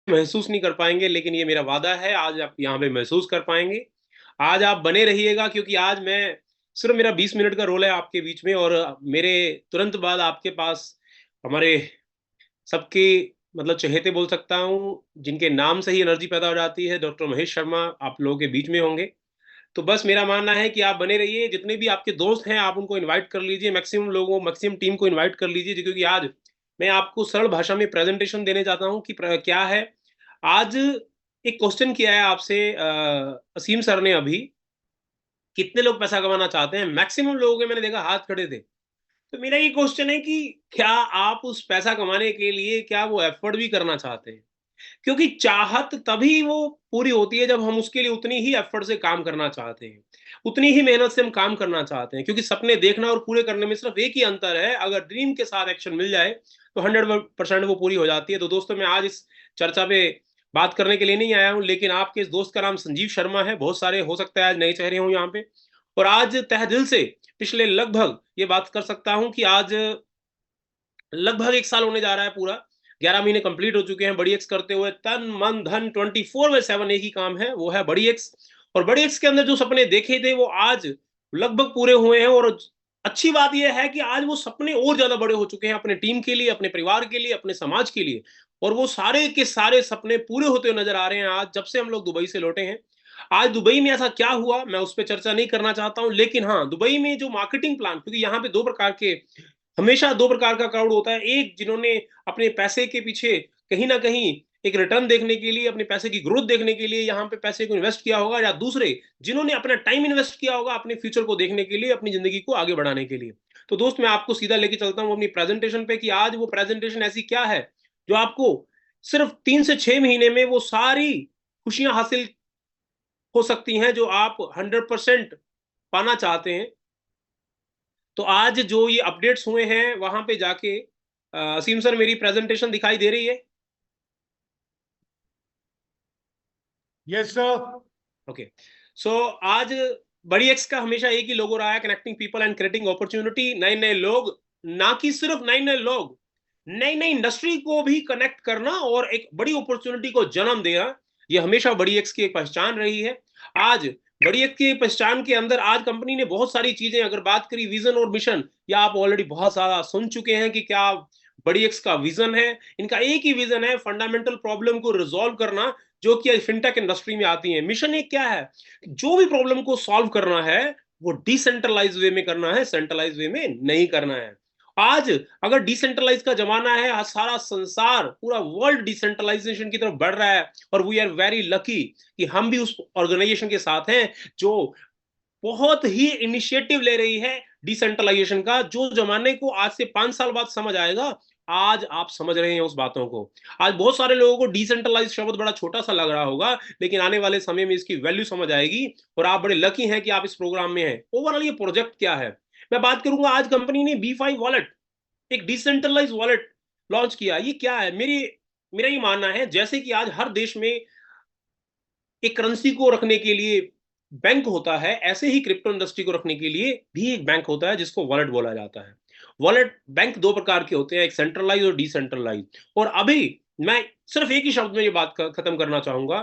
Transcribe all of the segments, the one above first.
महसूस नहीं कर पाएँगे, लेकिन ये मेरा वादा है, आज आप यहाँ पे महसूस कर पाएँगे। आज आप बने रहिएगा, क्योंकि आज मैं सिर्फ़ मेरा 20 मिनट का रोल है आपके बीच में, और मेरे तुरंत बाद आपके पास हमारे सबके मतलब चहेते बोल सकता हूँ, जिनके नाम से ही एनर्जी पैदा हो जाती है, डॉक्टर महेश शर्मा आप लोगों के बीच में होंगे। तो बस मेरा मानना है कि आप बने रहिए, जितने भी आपके दोस्त हैं आप उनको इनवाइट कर लीजिए, मैक्सिमम टीम को इनवाइट कर लीजिए, क्योंकि आज मैं आपको सरल भाषा में प्रेज़ेंटेशन देने जाता हूँ कि क्या है। आज एक क्वेश्चन किया है आपसे असीम सर ने अभी, कितने लोग पैसा कमाना चाहते हैं? मैक्सिमम लोगों के मैंने देखा हाथ खड़े थे। तो मेरा ये क्वेश्चन है कि क्या आप उस पैसा कमाने के लिए क्या वो एफर्ट भी करना चाहते हैं? क्योंकि चाहत तभी वो पूरी होती है जब हम उसके लिए उतनी ही एफर्ट से काम करना चाहते हैं, उतनी ही मेहनत से हम काम करना चाहते हैं, क्योंकि सपने देखना और पूरे करने में सिर्फ एक ही अंतर है, अगर ड्रीम के साथ एक्शन मिल जाए तो 100% वो पूरी हो जाती है। तो दोस्तों, मैं आज इस चर्चा पे बात करने के लिए नहीं आया हूँ, लेकिन आपके इस दोस्त का नाम संजीव शर्मा है। बहुत सारे हो सकता है आज नए चेहरे हों यहाँ पे, और आज तहे दिल से पिछले लगभग ये बात कर सकता हूँ कि आज लगभग 1 साल होने जा रहा है पूरा। 11 महीने कंप्लीट हो चुके हैं बड़ी एक्स करते हुए, तन, मन, धन 24/7 एक ही काम है, वो है बड़ी एक्स। और बड़ी एक्स के अंदर जो सपने देखे थे वो आज लगभग पूरे हुए हैं, और अच्छी बात ये है कि आज वो सपने और ज़्यादा बड़े हो चुके हैं अपने टीम के लिए, अपने परिवार के लिए, अपने समाज के लिए। और वो सारे के सारे सपने पूरे होते हुए नज़र आ रहे हैं आज, जब से हम लोग दुबई से लौटे हैं। आज दुबई में ऐसा क्या हुआ, मैं उस पे चर्चा नहीं करना चाहता हूँ, लेकिन हाँ, दुबई में जो मार्केटिंग प्लान, क्योंकि यहाँ पे 2 प्रकार के हमेशा 2 प्रकार का क्राउड होता है। एक, जिन्होंने अपने पैसे के पीछे कहीं न कहीं एक रिटर्न देखने के लिए, अपने पैसे की ग्रोथ देखने के लिए यहाँ पे पैसे को इन्वेस्ट किया होगा, या दूसरे, जिन्होंने अपना टाइम इन्वेस्ट किया होगा अपने फ्यूचर को देखने के लिए, अपनी ज़िंदगी को आगे बढ़ाने के लिए। तो दोस्त, मैं आपको सीधा लेके चलता हूँ अपनी प्रेज़ेंटेशन पे कि आज वो प्रेज़ेंटेशन ऐसी क्या है, जो आपको सिर्फ़ 3 से 6 महीने में वो सारी खुशियाँ हासिल हो सकती हैं, जो आप 100% पाना चाहते हैं। तो आज जो ये अपडेट्स हुए हैं वहाँ पे जाके असीम सर, मेरी प्रेज़ेंटेशन दिखाई दे रही है? Yes sir. ओके। सो आज बड़ी एक्स का हमेशा एक ही लोगो रहा है, connecting people and creating opportunity. नए-नए लोग, ना कि सिर्फ नए-नए लोग, नई-नई इंडस्ट्री को भी कनेक्ट करना और एक बड़ी अपॉर्च्युनिटी को जन्म देना, ये हमेशा बड़ी एक्स की एक पहचान रही है। आज बड़ी एक्स की पहचान के अंदर आज कंपनी ने बहुत सारी चीजें, अगर बात करी विजन और मिशन, या आप ऑलरेडी बहुत सारा सुन चुके हैं कि क्या बड़ी एक्स का विजन है। इनका एक ही विजन है, फंडामेंटल प्रॉब्लम को रिजॉल्व करना, जो कि फिनटेक इंडस्ट्री में आती है। मिशन एक क्या है, जो भी प्रॉब्लम को सॉल्व करना है वो डिसेंट्रलाइज वे में करना है, सेंट्रलाइज वे में नहीं करना है। आज अगर डिसेंट्रलाइज का जमाना है, आज सारा संसार, पूरा वर्ल्ड डिसेंट्रलाइजेशन की तरफ बढ़ रहा है, और वी आर वेरी लकी कि हम भी उस ऑर्गेनाइजेशन के साथ हैं, जो बहुत ही इनिशिएटिव ले रही है डिसेंट्रलाइजेशन का, जो जमाने को आज से 5 साल बाद समझ आएगा। आज आप समझ रहे हैं उस बातों को। आज बहुत सारे लोगों को डिसेंट्रलाइज शब्द बड़ा छोटा सा लग रहा होगा, लेकिन आने वाले समय में इसकी वैल्यू समझ आएगी, और आप बड़े लकी हैं कि आप इस प्रोग्राम में हैं। ओवरऑल ये प्रोजेक्ट क्या है, मैं बात करूंगा। आज कंपनी ने B5 वॉलेट, एक डिसेंट्रलाइज वॉलेट लॉन्च किया। ये क्या है, मेरा ये मानना है, जैसे कि आज हर देश में एक करेंसी को रखने के लिए बैंक होता है, ऐसे ही क्रिप्टो इंडस्ट्री को रखने के लिए भी एक बैंक होता है, जिसको वॉलेट बोला जाता है। वॉलेट बैंक 2 प्रकार के होते हैं, एक सेंट्रलाइज और डिसेंट्रलाइज। और अभी मैं सिर्फ एक ही शब्द में ये बात खत्म करना चाहूंगा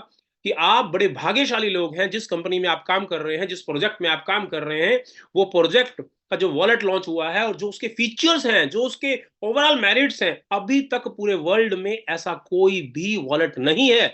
कि आप बड़े भाग्यशाली लोग हैं, जिस कंपनी में आप काम कर रहे हैं, जिस प्रोजेक्ट में आप काम कर रहे हैं। वो प्रोजेक्ट का जो वॉलेट लॉन्च हुआ है, और जो उसके फीचर्स हैं, जो उसके ओवरऑल मेरिट्स हैं, अभी तक पूरे वर्ल्ड में ऐसा कोई भी वॉलेट नहीं है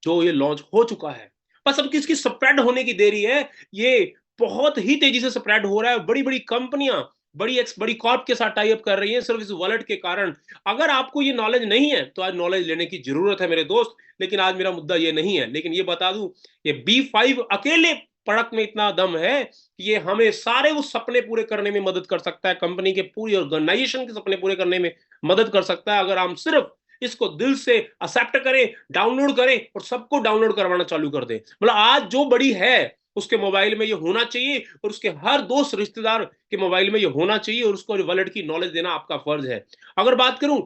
जो ये लॉन्च हो चुका है। बस अब किसकी स्प्रेड होने की देरी है। ये बहुत ही तेजी से स्प्रेड हो रहा है, बड़ी-बड़ी कंपनियां बड़ी कॉर्प के साथ टाई अप कर रही हैं सिर्फ इस वॉलेट के कारण। अगर आपको ये नॉलेज नहीं है तो आज नॉलेज लेने की जरूरत है मेरे दोस्त, लेकिन आज मेरा मुद्दा ये नहीं है। लेकिन ये बता दूं, ये B5 अकेले प्रोडक्ट में इतना दम है कि ये हमें सारे वो सपने पूरे करने में मदद कर सकता है, कंपनी के पूरी ऑर्गेनाइजेशन के सपने पूरे करने में मदद कर सकता है, अगर हम सिर्फ इसको दिल से एक्सेप्ट करें, डाउनलोड करें, और सबको डाउनलोड करवाना चालू कर दें। मतलब आज जो बड़ी है उसके मोबाइल में ये होना चाहिए, और उसके हर दोस्त रिश्तेदार के मोबाइल में ये होना चाहिए, और उसको वॉलेट की नॉलेज देना आपका फर्ज है। अगर बात करूं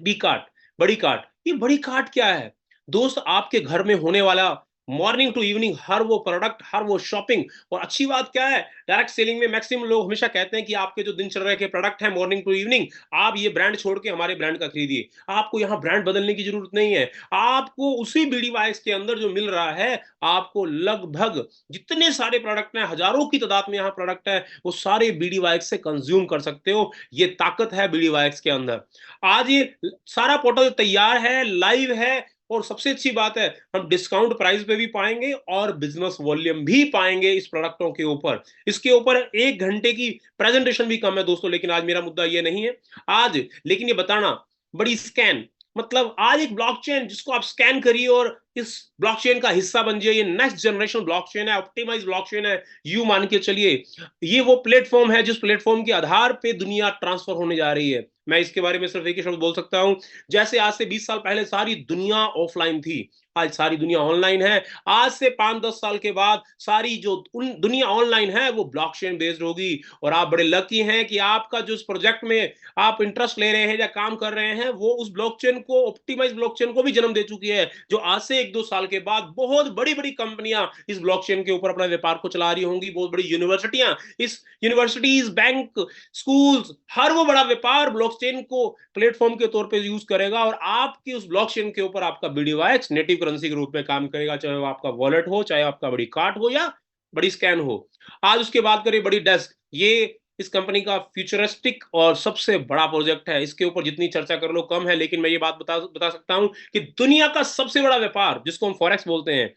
बी कार्ड, बड़ी कार्ड, ये बड़ी कार्ड क्या है दोस्त, आपके घर में होने वाला मॉर्निंग टू इवनिंग हर वो प्रोडक्ट, हर वो शॉपिंग। और अच्छी बात क्या है, डायरेक्ट सेलिंग में मैक्सिमम लोग हमेशा कहते हैं कि आपके जो दिनचर्या के प्रोडक्ट हैं मॉर्निंग टू इवनिंग, आप ये ब्रांड छोड़ के हमारे ब्रांड का खरीदिए। आपको यहाँ ब्रांड बदलने की जरूरत नहीं है। आपको उसी बीडी वाइस के अंदर जो मिल रहा है, आपको लगभग जितने सारे प्रोडक्ट हैं, हजारों की तादाद में यहाँ प्रोडक्ट है, वो सारे बीडी वाइस से कंज्यूम कर सकते हो। ये ताकत है बीडी वाइस के अंदर। आज ये सारा पोर्टल तैयार है, लाइव है, और सबसे अच्छी बात है, हम डिस्काउंट प्राइस पे भी पाएंगे और बिजनेस वॉल्यूम भी पाएंगे इस प्रोडक्टों के ऊपर। इसके ऊपर 1 घंटे की प्रेजेंटेशन भी कम है दोस्तों, लेकिन आज मेरा मुद्दा ये नहीं है आज। लेकिन ये बताना, बड़ी स्कैन, मतलब आज एक ब्लॉकचेन जिसको आप स्कैन करिए और इस ब्लॉकचेन का हिस्सा बन जाइए। ये नेक्स्ट जनरेशन ब्लॉकचेन है, ऑप्टिमाइज ब्लॉकचेन है, यू मान के चलिए। ये वो प्लेटफॉर्म है जिस प्लेटफॉर्म के आधार पे दुनिया ट्रांसफर होने जा रही है। मैं इसके बारे में सिर्फ एक ही शब्द बोल सकता हूं, जैसे आज से 20 साल पहले सारी दुनिया ऑफलाइन थी, आज सारी दुनिया ऑनलाइन है। आज से 5-10 साल के बाद सारी जो दुनिया ऑनलाइन है वो ब्लॉकचेन बेस्ड होगी। और आप बड़े लकी हैं कि आपका जो इस प्रोजेक्ट में आप इंटरेस्ट ले रहे हैं या काम कर रहे हैं, वो उस ब्लॉकचेन को, ऑप्टिमाइज ब्लॉकचेन को भी जन्म दे चुकी है, जो आज से 1-2 साल के बाद बहुत बड़ी बड़ी कंपनियां इस ब्लॉकचेन के ऊपर अपना व्यापार को चला रही होंगी। बहुत बड़ी यूनिवर्सिटियां, इस यूनिवर्सिटीज, बैंक, स्कूल्स, हर वो बड़ा व्यापार ब्लॉकचेन को प्लेटफॉर्म के तौर पे यूज करेगा। और आपकी उस ब्लॉकचेन के ऊपर आपका BDYX नेटिव करेंसी के रूप में काम करेगा, चाहे वो आपका वॉलेट हो, चाहे आपका बड़ी कार्ड हो या बड़ी स्कैन हो। आज उसके बात करें बड़ी डेस्क, ये इस कंपनी का फ्यूचरिस्टिक और सबसे बड़ा प्रोजेक्ट है। इसके ऊपर जितनी चर्चा कर लो कम है, लेकिन मैं ये बात बता सकता हूं कि दुनिया का सबसे बड़ा व्यापार जिसको हम फॉरेक्स बोलते हैं,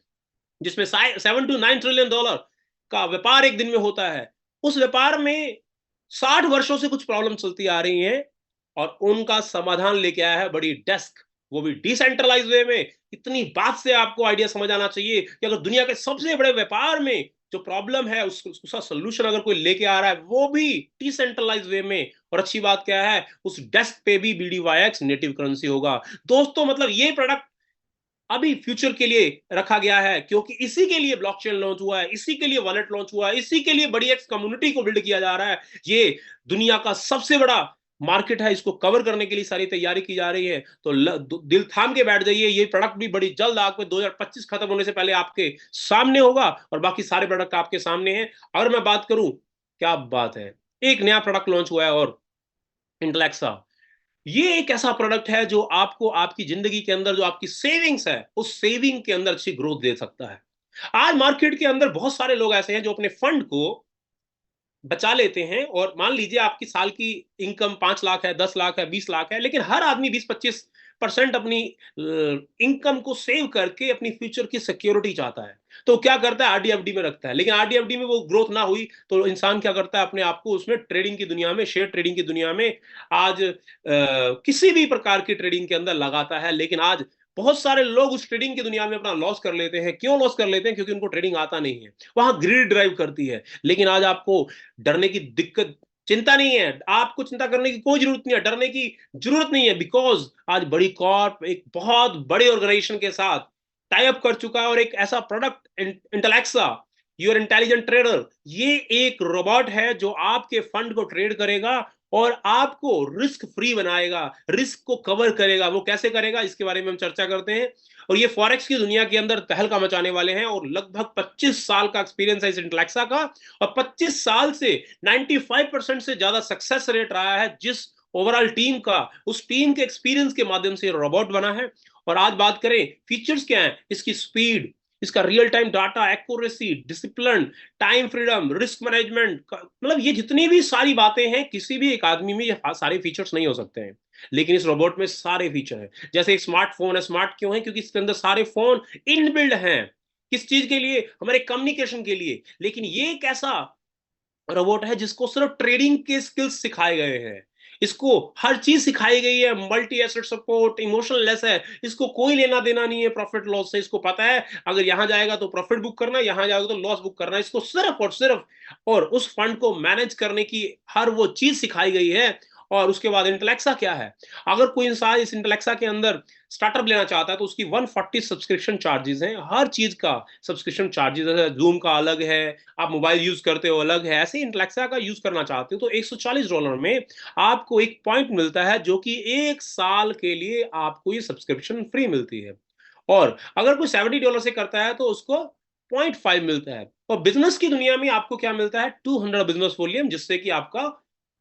जिसमें 7 to 9 ट्रिलियन डॉलर का व्यापार एक दिन में होता है, उस व्यापार में 60 वर्षों से कुछ प्रॉब्लम चलती आ रही हैं और उनका समाधान लेके आया है बड़ी डेस्क, वो भी डिसेंट्रलाइज वे में। इतनी बात से आपको आइडिया समझ आना चाहिए कि अगर दुनिया के सबसे बड़े व्यापार में जो प्रॉब्लम है उसका सोल्यूशन अगर कोई लेके आ रहा है, वो भी डिसेंट्रलाइज वे में। और अच्छी बात क्या है, उस डेस्क पे भी BDYX नेटिव करेंसी होगा दोस्तों। मतलब ये प्रोडक्ट अभी फ्यूचर के लिए रखा गया है, क्योंकि इसी के लिए ब्लॉकचेन लॉन्च हुआ है, इसी के लिए वॉलेट लॉन्च हुआ है, इसी के लिए बड़ी एक कम्युनिटी को बिल्ड किया जा रहा है। ये दुनिया का सबसे बड़ा मार्केट है, इसको कवर करने के लिए सारी तैयारी की जा रही है। तो दिल थाम के बैठ जाइए, ये प्रोडक्ट भी बड़ी जल्द आपको 2025 खत्म होने से पहले आपके सामने होगा और बाकी सारे प्रोडक्ट आपके सामने हैं। अगर मैं बात करूं, क्या बात है, एक नया प्रोडक्ट लॉन्च हुआ है, और इंटेलेक्सा। ये एक ऐसा प्रोडक्ट है जो आपको आपकी जिंदगी के अंदर जो आपकी सेविंग्स है, उस सेविंग के अंदर अच्छी ग्रोथ दे सकता है। आज मार्केट के अंदर बहुत सारे लोग ऐसे हैं जो अपने फंड को बचा लेते हैं, और मान लीजिए आपकी साल की इनकम 5 लाख है, 10 लाख है, 20 लाख है, लेकिन हर आदमी 20-25% अपनी इनकम को सेव करके अपनी फ्यूचर की सिक्योरिटी चाहता है। तो क्या करता है, RD FD में रखता है। लेकिन RD FD में वो ग्रोथ ना हुई तो इंसान क्या करता है, अपने आप को उसमें ट्रेडिंग की दुनिया में, शेयर ट्रेडिंग की दुनिया में आज किसी भी प्रकार की ट्रेडिंग के अंदर लगाता है। लेकिन आज बहुत सारे लोग उस ट्रेडिंग की दुनिया में अपना लॉस कर लेते हैं। क्यों लॉस कर लेते हैं? क्योंकि उनको ट्रेडिंग आता नहीं है, वहां ग्रीड ड्राइव करती है। लेकिन आज आपको डरने की दिक्कत, चिंता नहीं है, आपको चिंता करने की कोई जरूरत नहीं है, डरने की जरूरत नहीं है, बिकॉज आज बड़ी कॉर्प एक बहुत बड़े ऑर्गेनाइजेशन के साथ टाई अप कर चुका है, और एक ऐसा प्रोडक्ट इंटेलेक्सा, यूर इंटेलिजेंट ट्रेडर, ये एक रोबोट है जो आपके फंड को ट्रेड करेगा और आपको रिस्क फ्री बनाएगा, रिस्क को कवर करेगा। वो कैसे करेगा, इसके बारे में हम चर्चा करते हैं। और ये फॉरेक्स की दुनिया के अंदर तहलका मचाने वाले हैं, और लगभग 25 साल का एक्सपीरियंस है इस इंटेलेक्सा का, और 25 साल से 95% से ज्यादा सक्सेस रेट रहा है जिस ओवरऑल टीम का, उस टीम के एक्सपीरियंस के माध्यम से रोबोट बना है। और आज बात करें फीचर्स क्या है, इसकी स्पीड, इसका real time data accuracy, discipline, time freedom, risk management, मतलब ये जितनी भी सारी बातें हैं, किसी भी एक आदमी में ये सारे फीचर्स नहीं हो सकते हैं, लेकिन इस रोबोट में सारे फीचर हैं। जैसे एक स्मार्टफोन है, स्मार्ट क्यों है? क्योंकि इसके अंदर सारे फोन इनबिल्ड हैं। किस चीज के लिए? हमारे कम्युनिकेशन के लिए। लेकिन ये एक ऐसा रोबोट है जिसको सिर्फ ट्रेडिंग के स्किल्स सिखाए गए हैं, इसको हर चीज सिखाई गई है, multi asset support, emotional less है, इसको कोई लेना देना नहीं है प्रॉफिट लॉस से। इसको पता है अगर यहां जाएगा तो प्रॉफिट बुक करना, यहां जाएगा तो लॉस बुक करना। इसको सिर्फ और सिर्फ और उस फंड को मैनेज करने की हर वो चीज सिखाई गई है। और उसके बाद इंटेलेक्सा क्या है, अगर कोई इंसान इस इंटेलेक्सा के अंदर स्टार्टअप लेना चाहता है तो उसकी 140 सब्सक्रिप्शन चार्जेस हैं, हर चीज का सब्सक्रिप्शन चार्जेस है। जूम का अलग है, आप मोबाइल यूज करते हो अलग है, ऐसे इंटेलेक्सा का यूज करना चाहते हो तो $140 में आपको एक पॉइंट मिलता है, जो कि 1 साल के लिए आपको ये सब्सक्रिप्शन फ्री मिलती है। और अगर कोई $70 से करता है तो उसको 0.5 मिलता है। और बिजनेस की दुनिया में आपको क्या मिलता है? 200 बिजनेस वॉल्यूम, जिससे कि आपका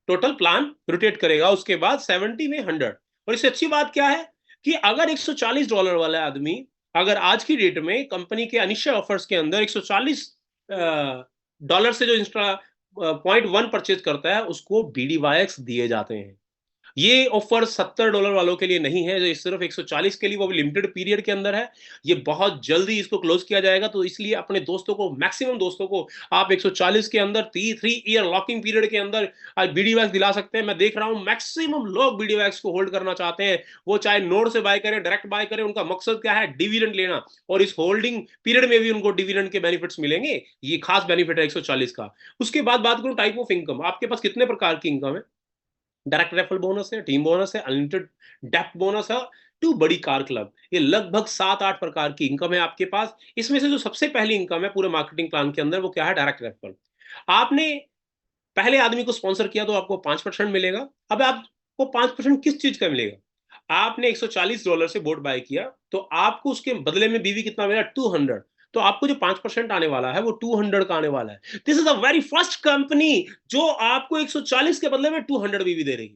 टोटल प्लान रोटेट करेगा उसके बाद 70 में 100। और इससे अच्छी बात क्या है कि अगर $140 वाला आदमी अगर आज की डेट में कंपनी के इनिशियल ऑफर्स के अंदर $140 से जो इंस्टा 0.1 परचेज करता है, उसको BDYX दिए जाते हैं। ये ऑफर $70 वालों के लिए नहीं है, जो ये सिर्फ 140 के लिए, वो भी लिमिटेड पीरियड के अंदर है। ये बहुत जल्दी इसको क्लोज किया जाएगा, तो इसलिए अपने दोस्तों को, मैक्सिमम दोस्तों को आप 140 के अंदर 3 ईयर लॉकिंग पीरियड के अंदर आज BDWAX दिला सकते हैं। मैं देख रहा हूं मैक्सिमम लोग BDWAX को होल्ड करना चाहते हैं। वो चाहे नोड से बाय करें, डायरेक्ट बाय करें, उनका मकसद क्या है? डिविडेंड लेना। और इस होल्डिंग पीरियड में भी उनको डिविडेंड के बेनिफिट्स मिलेंगे। ये खास बेनिफिट है 140 का। उसके बाद बात करूं टाइप ऑफ इनकम, आपके पास कितने प्रकार की इनकम है? डायरेक्ट रेफरल बोनस है, टीम बोनस है, अनलिमिटेड डेप्थ बोनस है, टू बड़ी कार क्लब। ये लगभग 7-8 प्रकार की इनकम है आपके पास। इसमें से जो सबसे पहली इनकम है पूरे मार्केटिंग प्लान के अंदर, वो क्या है? Direct referral. आपने पहले आदमी को स्पॉन्सर किया तो आपको 5% मिलेगा। अब आपको 5% किस चीज का मिलेगा? आपने $140 से बोट बाय किया, तो आपको उसके बदले में बीवी कितना मिला? 200। तो आपको जो 5% आने वाला है वो 200 का आने वाला है। This is the very first company जो आपको 140 के बदले में 200 बीवी दे रही है।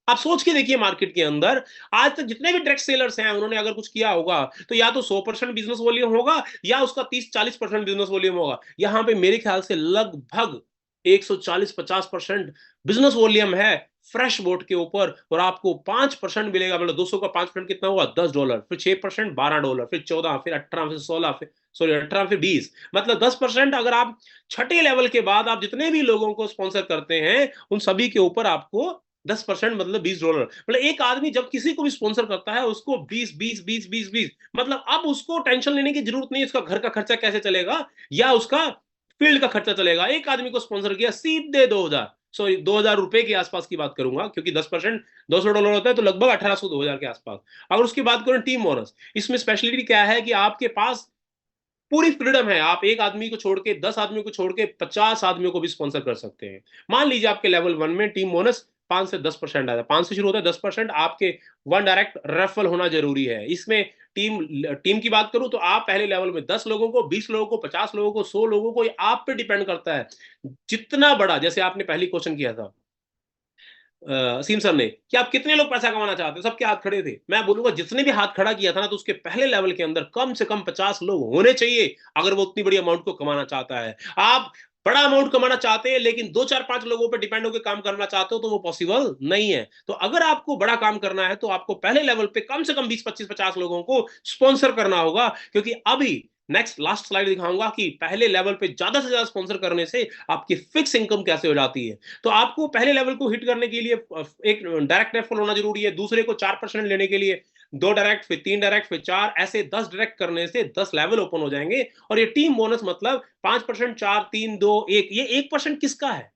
आप सोच के देखिए, मार्केट के अंदर आज तक जितने भी डायरेक्ट सेलर्स हैं, उन्होंने अगर कुछ किया होगा तो या तो 100% बिजनेस वॉल्यूम होगा, या उसका 30-40% बिजनेस वॉल्यूम होगा। यहां पे मेरे ख्याल से लगभग 140-50% बिजनेस वॉल्यूम है फ्रेश बोट के ऊपर, और आपको 5% मिलेगा। मतलब 200 का 5% कितना हुआ? $10। फिर 6% $12, फिर 14, फिर 18, फिर 16, फिर सॉरी 18, फिर 20। मतलब 10%। अगर आप छठे लेवल के बाद आप जितने भी लोगों को स्पॉन्सर करते हैं, उन सभी के ऊपर आपको 10%, मतलब $20। मतलब एक आदमी जब किसी को भी स्पॉन्सर करता है, उसको 20 मतलब अब उसको टेंशन लेने की जरूरत नहीं है उसका घर का खर्चा कैसे चलेगा या उसका फील्ड का खर्चा चलेगा। एक आदमी को स्पॉन्सर किया, सीधे 2000, सॉरी 2000 रुपए के आसपास की बात करूंगा, क्योंकि 10% $200 होता है, तो लगभग 1800-2000 के आसपास। अगर उसकी बात करें टीम बोनस, इसमें स्पेशलिटी क्या है कि आपके पास पूरी फ्रीडम है। आप एक आदमी को छोड़ के, 10 आदमियों को छोड़ के 50 आदमियों को भी स्पॉन्सर कर सकते हैं। मान लीजिए आपके लेवल 1 में टीम बोनस 5 से 10% आता है, 5 से शुरू होता है, 10% आपके 1 डायरेक्ट रेफरल होना जरूरी है। इसमें टीम टीम की बात करूं तो आप पहले लेवल में 10 लोगों को, 20 लोगों को, 50 लोगों को, 100 लोगों को, ये आप पे डिपेंड करता है। जितना बड़ा, जैसे आपने पहली क्वेश्चन किया था असीम सर ने, कि आप कितने लोग पैसा कमाना चाहते हो, सबके हाथ खड़े थे। मैं बोलूंगा जितने भी हाथ खड़ा किया था ना, तो उसके पहले लेवल के अंदर कम से कम 50 लोग होने चाहिए, अगर वो उतनी बड़ी अमाउंट को कमाना चाहता है। आप बड़ा अमाउंट कमाना चाहते हैं लेकिन 2-4-5 लोगों पर डिपेंड होकर काम करना चाहते हो, तो वो पॉसिबल नहीं है। तो अगर आपको बड़ा काम करना है तो आपको पहले लेवल पे कम से कम 20-25-50 लोगों को स्पॉन्सर करना होगा, क्योंकि अभी नेक्स्ट लास्ट स्लाइड दिखाऊंगा कि पहले लेवल पे ज्यादा से ज्यादा स्पॉन्सर करने से आपकी फिक्स इनकम कैसे हो जाती है। तो आपको पहले लेवल को हिट करने के लिए एक डायरेक्ट रेफरल होना जरूरी है, दूसरे को 4% लेने के लिए 2 डायरेक्ट, फिर 3 डायरेक्ट, फिर 4, ऐसे 10 डायरेक्ट करने से 10 लेवल ओपन हो जाएंगे। और ये टीम बोनस मतलब 5%, 4, 3, 2, 1। ये 1% किसका है?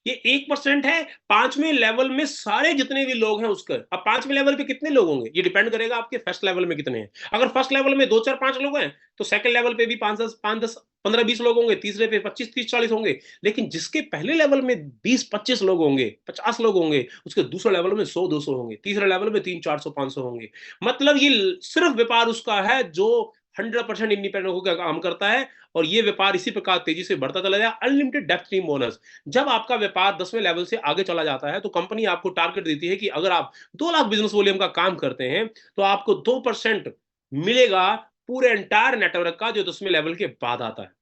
ये 1% है 5वें लेवल में सारे जितने भी लोग हैं उसका। अब 5वें लेवल पे कितने लोग होंगे, ये डिपेंड करेगा आपके फर्स्ट लेवल में कितने हैं। अगर फर्स्ट लेवल में 2-4-5 लोग हैं, तो सेकंड लेवल पे भी 5-10 15-20 लोग होंगे, तीसरे पे 25-30-40 होंगे। लेकिन जिसके पहले लेवल में 20-25 लोग होंगे, 50 लोग होंगे, उसके दूसरे लेवल में 100-200 होंगे, तीसरे लेवल में 300-400-500 होंगे। मतलब ये सिर्फ व्यापार उसका है जो 100% इंडिपेंडेंट होकर काम करता है। और ये व्यापार इसी प्रकार तेजी से बढ़ता चला जाए। अनलिमिटेड डेप्थ टीम बोनस, जब आपका व्यापार 10वें लेवल से आगे चला जाता है, तो कंपनी आपको टारगेट देती है कि अगर आप 2 लाख बिजनेस वॉल्यूम का काम करते हैं, तो आपको 2% मिलेगा पूरे एंटायर नेटवर्क का, जो 10वें लेवल के बाद आता है।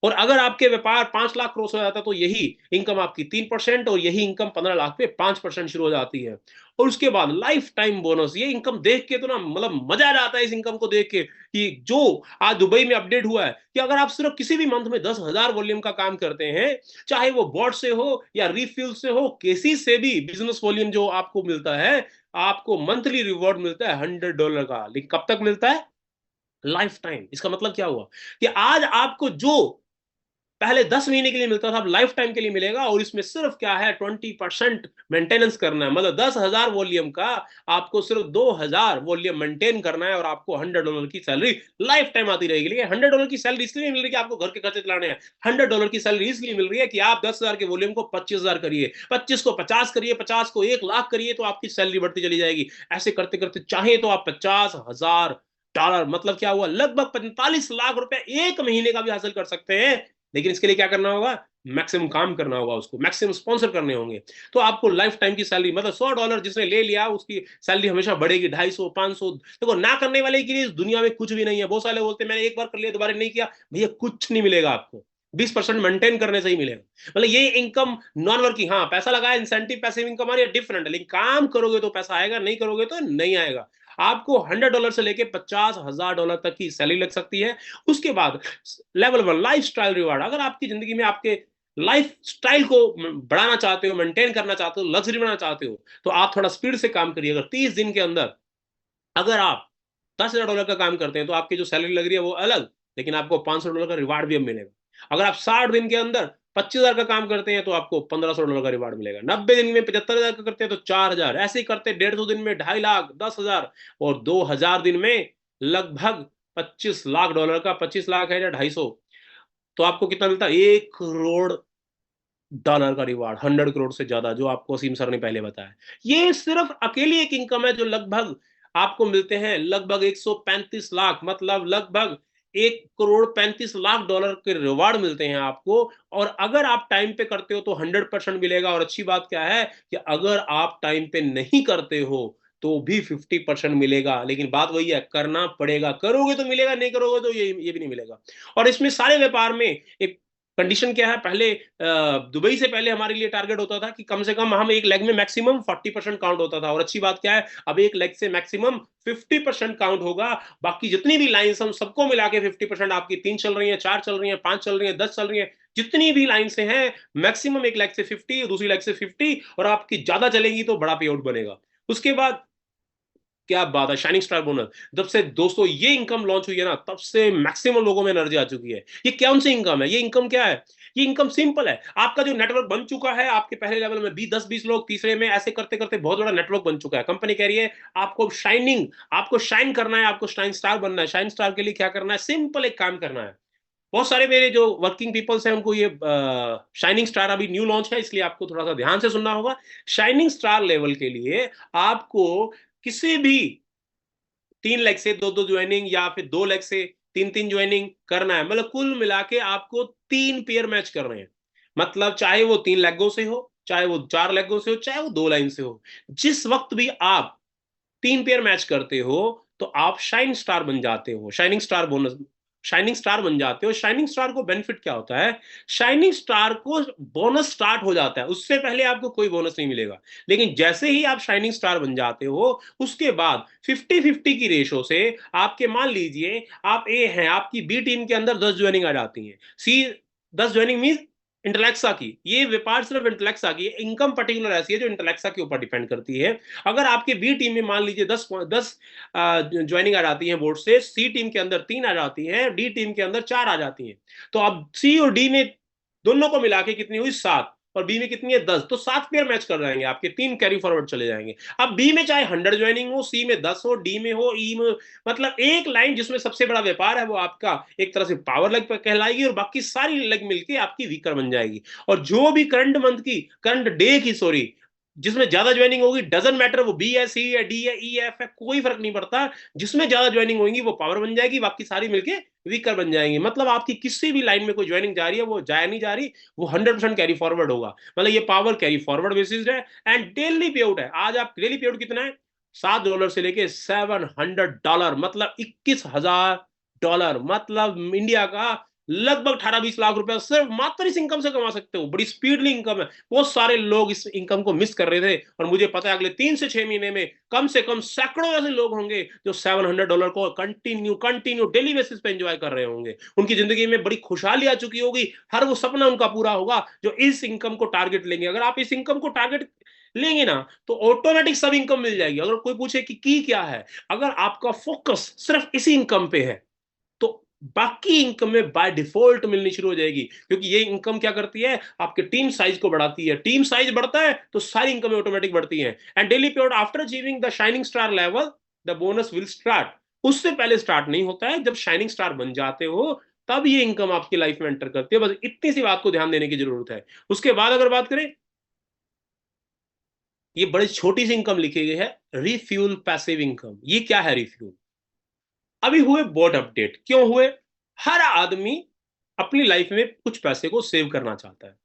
और अगर आपके व्यापार 5 लाख क्रॉस हो जाता है, तो यही इनकम आपकी 3%, और यही इनकम 15 लाख पे 5% शुरू हो जाती है। और उसके बाद लाइफ टाइम बोनस, ये इनकम देख के तो ना, मतलब मजा आ जाता है इस इनकम को देख के, कि जो आज दुबई में अपडेट हुआ है कि अगर आप सिर्फ किसी भी मंथ में 10,000 वॉल्यूम का काम करते हैं, चाहे वो बॉट से हो या रिफिल से हो, किसी से भी बिजनेस वॉल्यूम जो आपको मिलता है, आपको मंथली रिवॉर्ड मिलता है $100 का। लेकिन कब तक मिलता है? Life time. इसका मतलब क्या हुआ कि आज आपको जो पहले 10 महीने के लिए मिलता था, अब लाइफ टाइम के लिए मिलेगा। और इसमें सिर्फ क्या है, 20% मेंटेनेंस करना है। मतलब 10,000 वॉल्यूम का आपको सिर्फ 2,000 वॉल्यूम मेंटेन करना है, और आपको $100 की सैलरी लाइफ टाइम आती रहेगी। लेकिन $100 की सैलरी इसलिए मिल रही है कि आपको घर के खर्चे चलाने हैं। $100 की सैलरी इसलिए मिल रही है कि आप 10,000 के वॉल्यूम को 25,000 करिए, 25 को 50 करिए, 50 को 1 लाख करिए, तो आपकी सैलरी बढ़ती चली जाएगी। ऐसे करते करते चाहे तो आप 50,000 डॉलर, मतलब क्या हुआ, लगभग 45 लाख रुपए एक महीने का भी हासिल कर सकते हैं। लेकिन इसके लिए क्या करना होगा, मैक्सिमम काम करना होगा, उसको मैक्सिमम स्पॉन्सर करने होंगे। तो आपको लाइफ टाइम की सैलरी, मतलब $100 जिसने ले लिया उसकी सैलरी हमेशा बढ़ेगी, 250, 500। देखो, ना करने वाले के लिए इस दुनिया में कुछ भी नहीं है। बहुत सारे बोलते हैं मैंने एक बार कर लिया दोबारा नहीं किया, भैया कुछ नहीं मिलेगा आपको, 20% मेंटेन करने से ही मिलेगा। मतलब ये इनकम नॉन वर्किंग, हाँ पैसा लगाया, इंसेंटिव पैसिव इनकम आ रही है, डिफरेंट है, लेकिन काम करोगे तो पैसा आएगा, नहीं करोगे तो नहीं आएगा। आपको $100 से लेके $50,000 तक की सैलरी लग सकती है। उसके बाद लेवल 1 लाइफ स्टाइल रिवार्ड, अगर आपकी जिंदगी में आपके लाइफ स्टाइल को बढ़ाना चाहते हो, मेंटेन करना चाहते हो, लग्जरी बनाना चाहते हो, तो आप थोड़ा स्पीड से काम करिए। अगर 30 दिन के अंदर अगर आप $10,000 का काम करते हैं तो आपकी जो सैलरी लग रही है वो अलग, लेकिन आपको $500 का रिवार्ड भी अब मिलेगा। अगर आप 60 दिन के अंदर 25,000 का काम करते हैं तो आपको $1,500 का रिवार्ड मिलेगा। 90 दिन में 75,000 का करते हैं तो 4,000, ऐसे ही करते 150 दिन में 2.5 लाख, 10,000, और 2,000 दिन में लगभग $25 लाख का, 25 लाख है या 250, तो आपको कितना मिलता है, $1 करोड़ का रिवार्ड, 100 करोड़ से ज्यादा, जो आपको असीम सर ने पहले बताया। ये सिर्फ अकेली एक इनकम है जो लगभग आपको मिलते हैं, लगभग 135 लाख, मतलब लगभग $1,35 लाख के रिवार्ड मिलते हैं आपको। और अगर आप टाइम पे करते हो तो 100% मिलेगा। और अच्छी बात क्या है कि अगर आप टाइम पे नहीं करते हो तो भी 50% मिलेगा, लेकिन बात वही है, करना पड़ेगा, करोगे तो मिलेगा, नहीं करोगे तो ये भी नहीं मिलेगा। और इसमें सारे व्यापार में एक कंडीशन क्या है, पहले दुबई से पहले हमारे लिए टारगेट होता था कि कम से कम हम एक लेग में मैक्सिमम 40% काउंट होता था। और अच्छी बात क्या है, अब एक लेग से मैक्सिमम 50% काउंट होगा। बाकी जितनी भी लाइंस हम सबको मिला के 50%, आपकी 3 चल रही है, 4 चल रही है, 5 चल रही है, 10 चल रही है, जितनी भी लाइन से हैं, मैक्सिमम एक लेग से 50, दूसरी लेग से 50, और आपकी ज्यादा चलेगी तो बड़ा पे आउट बनेगा। उसके बाद क्या बात है, शाइनिंग स्टार बोनस, जब से दोस्तों ये इनकम लॉन्च हुई है ना, तब से मैक्सिमम लोगों में एनर्जी आ चुकी है। ये कौन सी इनकम है, ये इनकम क्या है, ये इनकम सिंपल है। आपका जो नेटवर्क बन चुका है, आपके पहले लेवल में 10-20 लोग, तीसरे में, ऐसे करते करते बहुत बड़ा नेटवर्क बन चुका है। कंपनी कह रही है आपको शाइन करना है, आपको शाइन स्टार बनना है। शाइन स्टार के लिए क्या करना है, सिंपल एक काम करना है। बहुत सारे मेरे जो वर्किंग पीपल्स हैं उनको ये शाइनिंग स्टार अभी न्यू लॉन्च है, इसलिए आपको थोड़ा सा ध्यान से सुनना होगा। शाइनिंग स्टार लेवल के लिए आपको किसी भी 3 लेग से 2-2 ज्वाइनिंग, या फिर 2 लेग से 3-3 ज्वाइनिंग करना है। मतलब कुल मिला के आपको 3 पेयर मैच कर रहे हैं। मतलब चाहे वो 3 लेगों से हो, चाहे वो 4 लेगों से हो, चाहे वो 2 लाइन से हो, जिस वक्त भी आप 3 पेयर मैच करते हो तो आप शाइन स्टार बन जाते हो, शाइनिंग स्टार बन जाते हो। शाइनिंग स्टार को बेनिफिट क्या होता है, शाइनिंग स्टार को बोनस स्टार्ट हो जाता है, उससे पहले आपको कोई बोनस नहीं मिलेगा। लेकिन जैसे ही आप शाइनिंग स्टार बन जाते हो, उसके बाद 50-50 की रेशो से आपके, मान लीजिए आप ए हैं, आपकी बी टीम के अंदर 10 ज्वाइनिंग आ जाती है, सी 10 ज्वाइनिंग मीन इंटेलेक्सा की, ये व्यापार सिर्फ इंटेलेक्सा की, इनकम पर्टिकुलर ऐसी है जो इंटेलेक्सा के ऊपर डिपेंड करती है। अगर आपके बी टीम में मान लीजिए 10 ज्वाइनिंग आ जाती है बोर्ड से, सी टीम के अंदर 3 आ जाती है, डी टीम के अंदर 4 आ जाती है, तो अब सी और डी में दोनों को मिला के कितनी हुई, 7, और बी में कितनी है, 10, तो 7 पेयर मैच कर जाएंगे, आपके 3 कैरी फॉरवर्ड चले जाएंगे। अब बी में चाहे 100 ज्वाइनिंग हो, सी में 10 हो, डी में हो, ई में, मतलब एक लाइन जिसमें सबसे बड़ा व्यापार है वो आपका एक तरह से पावर लेग पर कहलाएगी, और बाकी सारी लेग मिलके आपकी वीकर बन जाएगी। और जो भी करंट मंथ की, करंट डे की, सॉरी, जिसमें ज्यादा ज्वाइनिंग होगी, डजंट मैटर वो बी है, सी है, डी है, ई है, एफ है, कोई फर्क नहीं पड़ता, जिसमें ज्यादा ज्वाइनिंग होगी वो पावर बन जाएगी, बाकी सारी मिलके वीकर बन जाएंगी। मतलब आपकी किसी भी लाइन में कोई ज्वाइनिंग जा रही है, वो जाए नहीं जा रही, वो 100% कैरी फॉरवर्ड होगा। मतलब ये पावर कैरी फॉरवर्ड बेसिस है। एंड डेली पे आउट है, आज आप डेली पे आउट कितना है, $7 से लेके $700, मतलब $21,000, मतलब इंडिया का लगभग 18-20 लाख रुपए सिर्फ मात्र इस इनकम से कमा सकते हो। बड़ी स्पीडली इनकम है। बहुत सारे लोग इस इनकम को मिस कर रहे थे, और मुझे पता है अगले 3 से 6 महीने में कम से कम सैकड़ों ऐसे लोग होंगे जो $700 को कंटिन्यू डेली बेसिस पे एंजॉय कर रहे होंगे। उनकी जिंदगी में बड़ी खुशहाली आ चुकी होगी, हर वो सपना उनका पूरा होगा जो इस इनकम को टारगेट लेंगे। अगर आप इस इनकम को टारगेट लेंगे ना, तो ऑटोमेटिक सब इनकम मिल जाएगी। अगर कोई पूछे कि की क्या है, अगर आपका फोकस सिर्फ इसी इनकम पे है तो बाकी इनकम में बाय डिफॉल्ट मिलनी शुरू हो जाएगी, क्योंकि ये इनकम क्या करती है, आपके टीम साइज को बढ़ाती है। टीम साइज बढ़ता है तो सारी इनकम ऑटोमेटिक बढ़ती है। एंड डेली पे out after achieving the shining star level, the bonus will start. उससे पहले स्टार्ट नहीं होता है, जब शाइनिंग स्टार बन जाते हो तब ये इनकम आपकी लाइफ में एंटर करती है। बस इतनी सी बात को ध्यान देने की जरूरत है। उसके बाद अगर बात करें, ये बड़ी छोटी सी इनकम लिखी गई है, रिफ्यूल पैसिव इनकम। ये क्या है रिफ्यूल, अभी हुए बोर्ड अपडेट, क्यों हुए? हर आदमी अपनी लाइफ में कुछ पैसे को सेव करना चाहता है।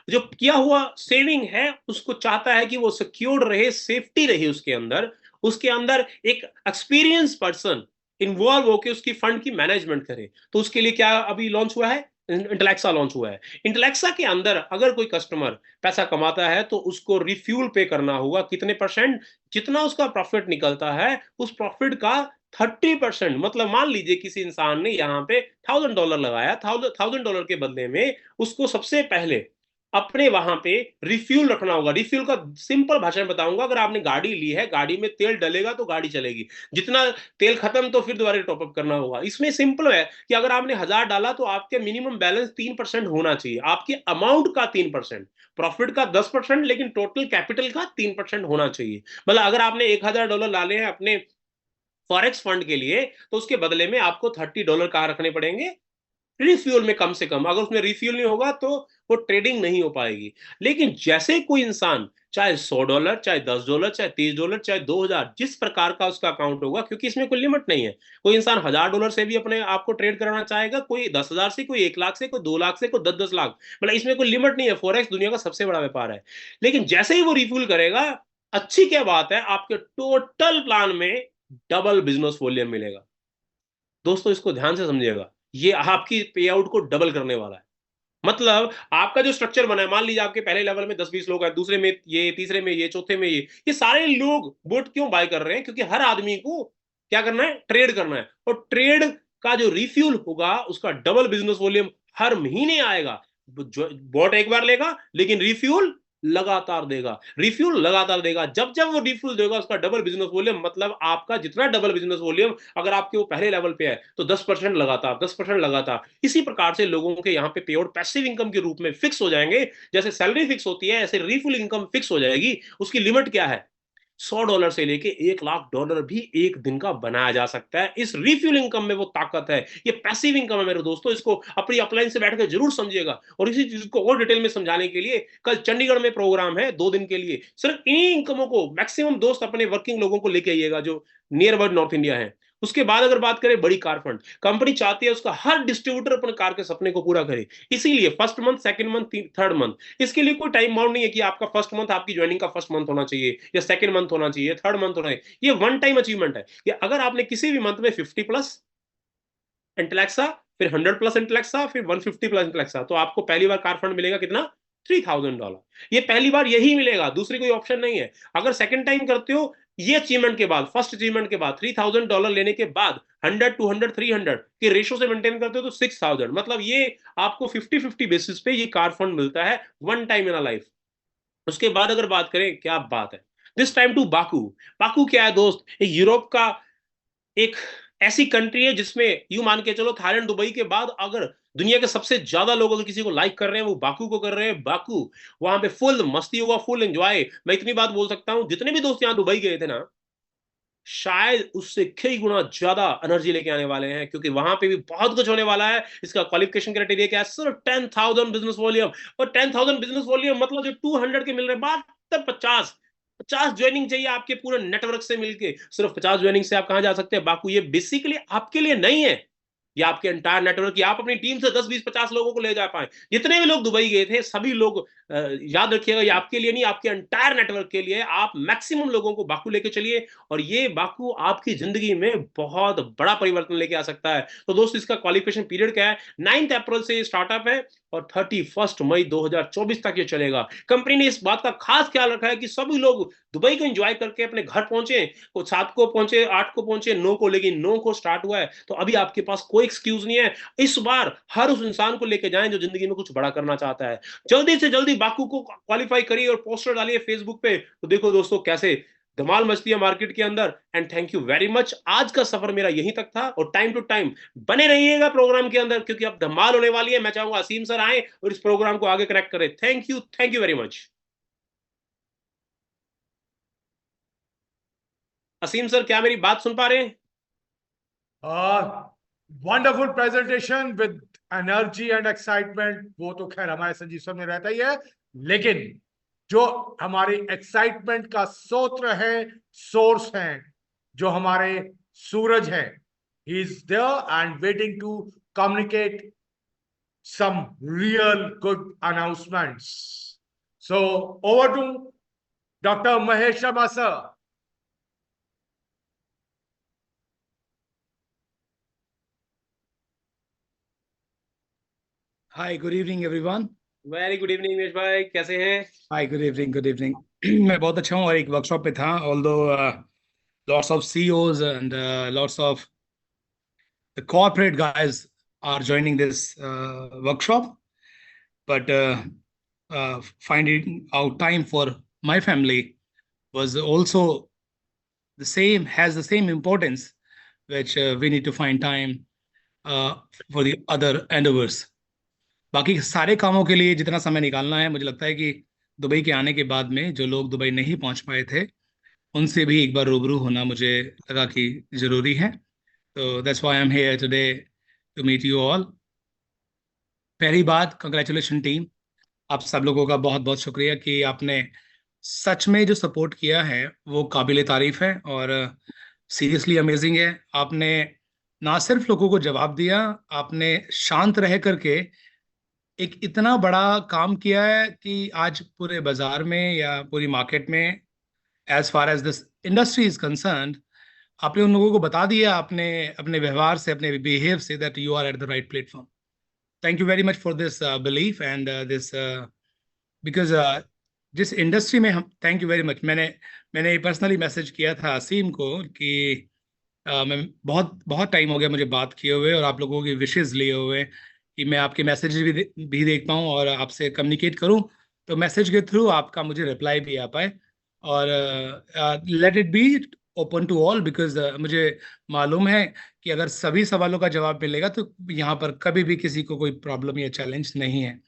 जो किया हुआ सेविंग है उसको चाहता है कि वो सिक्योर्ड रहे, सेफ्टी रहे उसके अंदर एक एक्सपीरियंस पर्सन इन्वॉल्व होकर उसकी फंड की मैनेजमेंट करे। तो उसके लिए क्या अभी लॉन्च हुआ है? इंटेलेक्सा लॉन्च हुआ है। इंटेलेक्सा के अंदर अगर कोई कस्टमर पैसा कमाता है तो उसको रिफ्यूल पे करना होगा, कितने परसेंट? जितना उसका प्रॉफिट निकलता है उस प्रॉफिट का 30%। मतलब मान लीजिए किसी इंसान ने यहाँ पे $1000 लगाया, $1000 के बदले में उसको सबसे पहले अपने वहां पे रिफ्यूल रखना होगा। रिफ्यूल का सिंपल भाषा में बताऊंगा, अगर आपने गाड़ी ली है, गाड़ी में तेल डलेगा तो गाड़ी चलेगी, जितना तेल खत्म तो फिर दोबारा टॉपअप करना होगा। इसमें सिंपल है कि अगर आपने 1000 डाला तो आपके मिनिमम बैलेंस 3% होना चाहिए, आपके अमाउंट का 3%, प्रॉफिट का 10%, लेकिन टोटल कैपिटल का 3% होना चाहिए। मतलब अगर आपने $1000 डाले हैं अपने फॉरेक्स फंड के लिए तो उसके बदले में आपको $30 कहाँ रखने पड़ेंगे? रिफ्यूल में कम से कम। अगर उसमें रिफ्यूल नहीं होगा तो वो ट्रेडिंग नहीं हो पाएगी। लेकिन जैसे कोई इंसान चाहे $100, चाहे $10, चाहे $30, चाहे 2000, जिस प्रकार का उसका अकाउंट होगा, क्योंकि इसमें कोई लिमिट नहीं है। कोई इंसान $1000 से भी अपने आप को ट्रेड कराना चाहेगा, कोई 10,000 से, कोई 1 लाख से, कोई 2 लाख से, कोई 10-10 लाख। मतलब इसमें कोई लिमिट नहीं है। फॉरेक्स दुनिया का सबसे बड़ा व्यापार है। लेकिन जैसे ही वो रिफ्यूल करेगा, अच्छी क्या बात है, आपके टोटल प्लान में डबल बिजनेस वॉल्यूम मिलेगा। दोस्तों इसको ध्यान से समझिएगा, ये आपकी पे आउट को डबल करने वाला है। मतलब आपका जो स्ट्रक्चर बना है, मान लीजिए आपके पहले लेवल में 10-20 लोग हैं, दूसरे में ये, तीसरे में ये, चौथे में ये सारे लोग बोट क्यों बाय कर रहे हैं? क्योंकि हर आदमी को क्या करना है? ट्रेड करना है। और ट्रेड का जो रिफ्यूल होगा उसका डबल बिजनेस वॉल्यूम हर महीने आएगा। बोट एक बार लेगा लेकिन रिफ्यूल लगातार देगा, रिफ्यूल लगातार देगा। जब जब वो रिफ्यूल देगा उसका डबल बिजनेस वॉल्यूम, मतलब आपका जितना डबल बिजनेस वॉल्यूम, अगर आपके वो पहले लेवल पे है तो 10% लगातार, 10% लगातार। इसी प्रकार से लोगों के यहाँ पे पे आउट पैसिव इनकम के रूप में फिक्स हो जाएंगे। जैसे सैलरी फिक्स होती है ऐसे रिफ्यूल इनकम फिक्स हो जाएगी। उसकी लिमिट क्या है? $100 से लेके $1 लाख भी एक दिन का बनाया जा सकता है। इस रिफ्यूल इनकम में वो ताकत है। ये पैसिव इनकम है मेरे दोस्तों, इसको अपनी अपलाइन से बैठ कर जरूर समझिएगा। और इसी चीज को और डिटेल में समझाने के लिए कल चंडीगढ़ में प्रोग्राम है 2 दिन के लिए। सिर्फ इन्हीं इनकमों को मैक्सिमम दोस्त अपने वर्किंग लोगों को लेके आइएगा जो नियर अबाउट नॉर्थ इंडिया है। उसके बाद अगर बात करें बड़ी कार फंड, कंपनी चाहती है उसका हर डिस्ट्रीब्यूटर अपने कार के सपने को पूरा करे। इसीलिए first month, second month, third month, इसके लिए कोई टाइम बाउंड नहीं है कि आपका फर्स्ट मंथ, आपकी ज्वाइनिंग का फर्स्ट मंथ होना चाहिए या सेकंड मंथ होना चाहिए, थर्ड मंथ होना है। ये वन टाइम अचीवमेंट है कि अगर आपने किसी भी मंथ में 50+ इंटेलेक्सा, फिर 100+ इंटेलेक्सा, फिर 150+ इंटेलेक्सा, तो आपको पहली बार कार फंड मिलेगा कितना? $3000। ये पहली बार यही मिलेगा, दूसरी कोई ऑप्शन नहीं है। अगर सेकंड टाइम करते हो, ये अचीवमेंट के बाद, फर्स्ट अचीवमेंट के बाद, $3000 लेने के बाद 100, 200, 300 के रेशो से मेंटेन करते हो तो 6000। मतलब ये आपको 50-50 बेसिस पे ये कार फंड मिलता है one time in a life. उसके बाद अगर बात करें, क्या बात है, this time to Baku. Baku क्या है दोस्त? यूरोप का एक ऐसी कंट्री है जिसमें यूं मान के चलो थाईलैंड, दुबई के बाद अगर दुनिया के सबसे ज्यादा लोग अगर किसी को लाइक कर रहे हैं वो बाकू को कर रहे हैं। बाकू, वहां पे फुल मस्ती होगा, फुल एंजॉय। मैं इतनी बात बोल सकता हूं, जितने भी दोस्त यहां दुबई गए थे ना, शायद उससे कई गुना ज्यादा एनर्जी लेके आने वाले हैं, क्योंकि वहां पे भी बहुत कुछ होने वाला है। इसका क्वालिफिकेशन क्राइटेरिया क्या है? सिर्फ 10,000 बिजनेस वॉल्यूम। और 10,000 बिजनेस वॉल्यूम मतलब जो 200 के मिल रहे हैं, मात्र 50 ज्वाइनिंग चाहिए आपके पूरे नेटवर्क से मिलके। सिर्फ 50 ज्वाइनिंग से आप कहां जा सकते हैं? बाकू। ये बेसिकली आपके लिए नहीं है, ये आपके एंटायर नेटवर्क की, आप अपनी टीम से 10, 20, 50 लोगों को ले जा पाए। जितने भी लोग दुबई गए थे सभी लोग, याद रखिएगा, ये आपके लिए नहीं, आपके एंटायर नेटवर्क के लिए। आप मैक्सिमम लोगों को बाकू लेके चलिए और ये बाकू आपकी जिंदगी में बहुत बड़ा परिवर्तन लेके आ सकता है। तो दोस्त इसका क्वालिफिकेशन पीरियड क्या है? 9 अप्रैल से स्टार्टअप है और 31 मई 2024 तक ये चलेगा। कंपनी ने इस बात का खास ख्याल रखा है कि सभी लोग दुबई को एंजॉय करके अपने घर पहुंचे। कुछ 7 को पहुंचे, 8 को पहुंचे, 9 को, लेकिन 9 को स्टार्ट हुआ है तो अभी आपके पास कोई एक्सक्यूज नहीं है। इस बार हर उस इंसान को लेके जाएं जो जिंदगी में कुछ बड़ा करना चाहता है। जल्दी से जल्दी बाकू को क्वालिफाई करिए और पोस्टर डालिए फेसबुक पे। तो देखो दोस्तों कैसे धमाल मचती है मार्केट के अंदर। And thank you very much. आज का सफर मेरा यहीं तक था और टाइम टू टाइम बने रहिएगा प्रोग्राम के अंदर, क्योंकि अब धमाल होने वाली है। मैं चाहूंगा असीम सर आए और इस प्रोग्राम को आगे कनेक्ट करें। Thank you very much. Asim sir, क्या मेरी बात सुन पा रहे हैं? Wonderful presentation with energy and excitement. वो तो खैर हमारे संजीव सर में रहता ही है, लेकिन जो हमारी एक्साइटमेंट का स्रोत है, सोर्स है, जो हमारे सूरज है, He is there and waiting to communicate some real good announcements. So over to Dr. Mahesh Sharma, sir. Hi, good evening everyone. Very good evening Nimesh भाई, कैसे हैं? Hi, good evening, good evening. मैं बहुत अच्छा हूँ और एक वर्कशॉप पे था, although lots of CEOs and lots of the corporate guys are joining this workshop, but finding out time for my family was also has the same importance, which we need to find time for the other endeavors. बाकी सारे कामों के लिए जितना समय निकालना है, मुझे लगता है कि दुबई के आने के बाद में जो लोग दुबई नहीं पहुंच पाए थे उनसे भी एक बार रूबरू होना मुझे लगा कि जरूरी है. तो that's why I am here today to meet you all. पहली बात, कंग्रेचुलेशन टीम, आप सब लोगों का बहुत बहुत शुक्रिया कि आपने सच में जो सपोर्ट किया है वो काबिल तारीफ है और सीरियसली अमेजिंग है. आपने ना सिर्फ लोगों को जवाब दिया, आपने शांत रह करके एक इतना बड़ा काम किया है कि आज पूरे बाजार में या पूरी मार्केट में, as far as this industry is concerned, आपने उन लोगों को बता दिया, आपने अपने व्यवहार से, अपने बिहेव से, that you are at the right platform. Thank you very much for this belief and this, because जिस इंडस्ट्री में हम, थैंक यू वेरी मच. मैंने पर्सनली मैसेज किया था असीम को कि मैं बहुत बहुत टाइम हो गया मुझे बात किए हुए और आप लोगों की विशेस लिए हुए कि मैं आपके मैसेज भी देख पाऊँ और आपसे कम्युनिकेट करूँ, तो मैसेज के थ्रू आपका मुझे रिप्लाई भी आ पाए. और let it be open to all, because मुझे मालूम है कि अगर सभी सवालों का जवाब मिलेगा तो यहाँ पर कभी भी किसी को कोई प्रॉब्लम या चैलेंज नहीं है.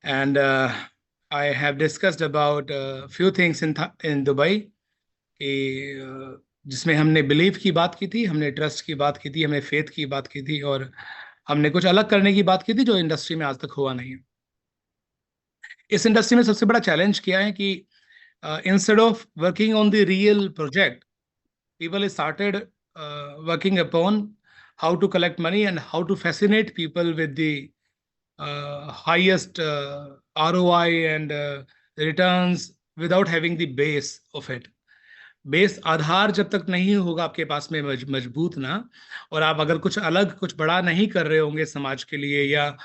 And I have discussed about few things in Dubai, कि जिसमें हमने बिलीफ की बात की थी, हमने ट्रस्ट की बात की थी, हमने फेथ की बात की थी और हमने कुछ अलग करने की बात की थी जो इंडस्ट्री में आज तक हुआ नहीं है. इस इंडस्ट्री में सबसे बड़ा चैलेंज क्या है कि instead of working on the real project, people started working upon how to collect money and how to fascinate people with the highest ROI and returns without having the base of it. Base, आधार जब तक नहीं होगा आपके पास में मजबूत ना, और आप अगर कुछ अलग, कुछ बड़ा नहीं कर रहे होंगे समाज के लिए या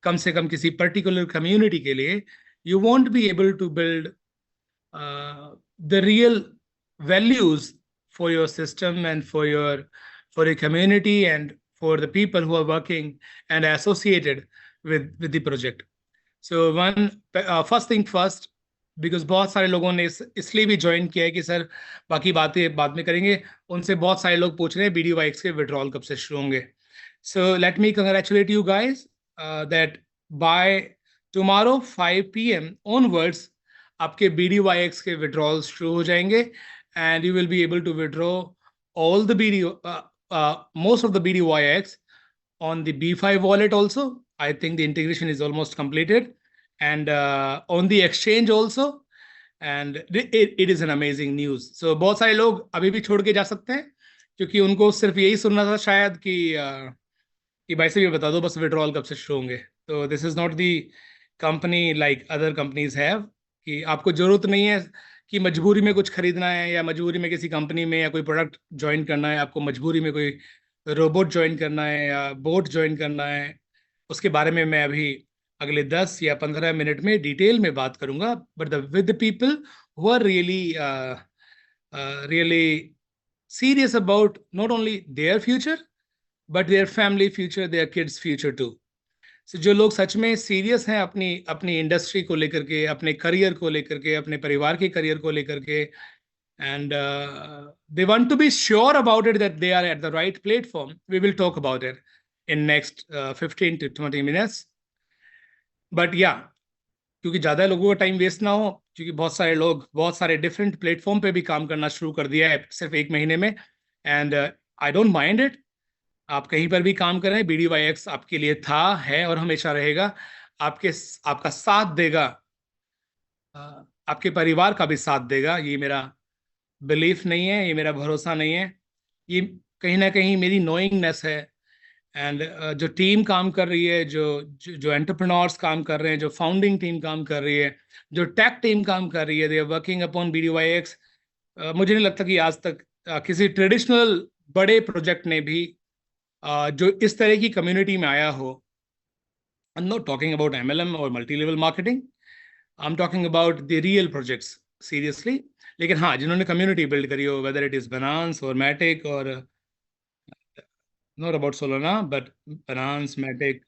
कम से कम किसी पर्टिकुलर कम्युनिटी के लिए, you want be able to build the real values for your system and for your community and for the people who are working and associated with the project. So one first thing first, because बहुत सारे लोगों ने इसलिए भी join किया है कि sir बाकी बातें बाद में करेंगे, उनसे बहुत सारे लोग पूछ रहे हैं BDYX के विड्रॉल कब से शुरू होंगे. So let me congratulate you guys that by tomorrow 5 PM onwards आपके BDYX के विड्रॉल शुरू हो जाएंगे and you will be able to withdraw all the most of the BDYX on the B5 wallet also. I think the integration is almost completed, and on the exchange also, and it is an amazing news. So बहुत सारे लोग अभी भी छोड़ के जा सकते हैं क्योंकि उनको सिर्फ यही सुनना था शायद कि भाई से भी बता दो बस विड्रॉल कब से शुरू होंगे. तो this is not the company like other companies have, कि आपको जरूरत नहीं है कि मजबूरी में कुछ खरीदना है या मजबूरी में किसी कंपनी में या कोई प्रोडक्ट ज्वाइन करना है, आपको मजबूरी में कोई रोबोट ज्वाइन करना है या बोट ज्वाइन करना है. उसके बारे में मैं अभी अगले 10 या 15 मिनट में डिटेल में बात करूंगा. But with the people who are really serious about not only their future but their family future, their kids future too. So जो लोग सच में सीरियस हैं अपनी इंडस्ट्री को लेकर के, अपने करियर को लेकर के, अपने परिवार के करियर को लेकर के, and they want to be sure about it that they are at the right platform, we will talk about it in next 15 to 20 minutes. But yeah, क्योंकि ज़्यादा लोगों का टाइम वेस्ट ना हो, क्योंकि बहुत सारे लोग बहुत सारे डिफरेंट प्लेटफॉर्म पे भी काम करना शुरू कर दिया है सिर्फ 1 महीने में, and I don't mind it. आप कहीं पर भी काम करें, BDYX आपके लिए था, है और हमेशा रहेगा. आपका साथ देगा, आपके परिवार का भी साथ देगा. ये मेरा बिलीफ नहीं है, ये मेरा भरोसा नहीं है, ये कहीं ना कहीं मेरी नोइंगनेस है, एंड जो टीम काम कर रही है, जो एंटरप्रेन्योर्स काम कर रहे हैं, जो फाउंडिंग टीम काम कर रही है, जो टेक टीम काम कर रही है, they are working upon BDYX। मुझे नहीं लगता कि आज तक किसी ट्रेडिशनल बड़े प्रोजेक्ट ने भी जो इस तरह की कम्युनिटी में आया हो। आई am not talking about MLM और multi level marketing, I am talking about the real projects, seriously. लेकिन हाँ, जिन्होंने कम्युनिटी बिल्ड करी हो, वेदर इट इज बनास और मैटिक, और not about Solana but Binance, Matic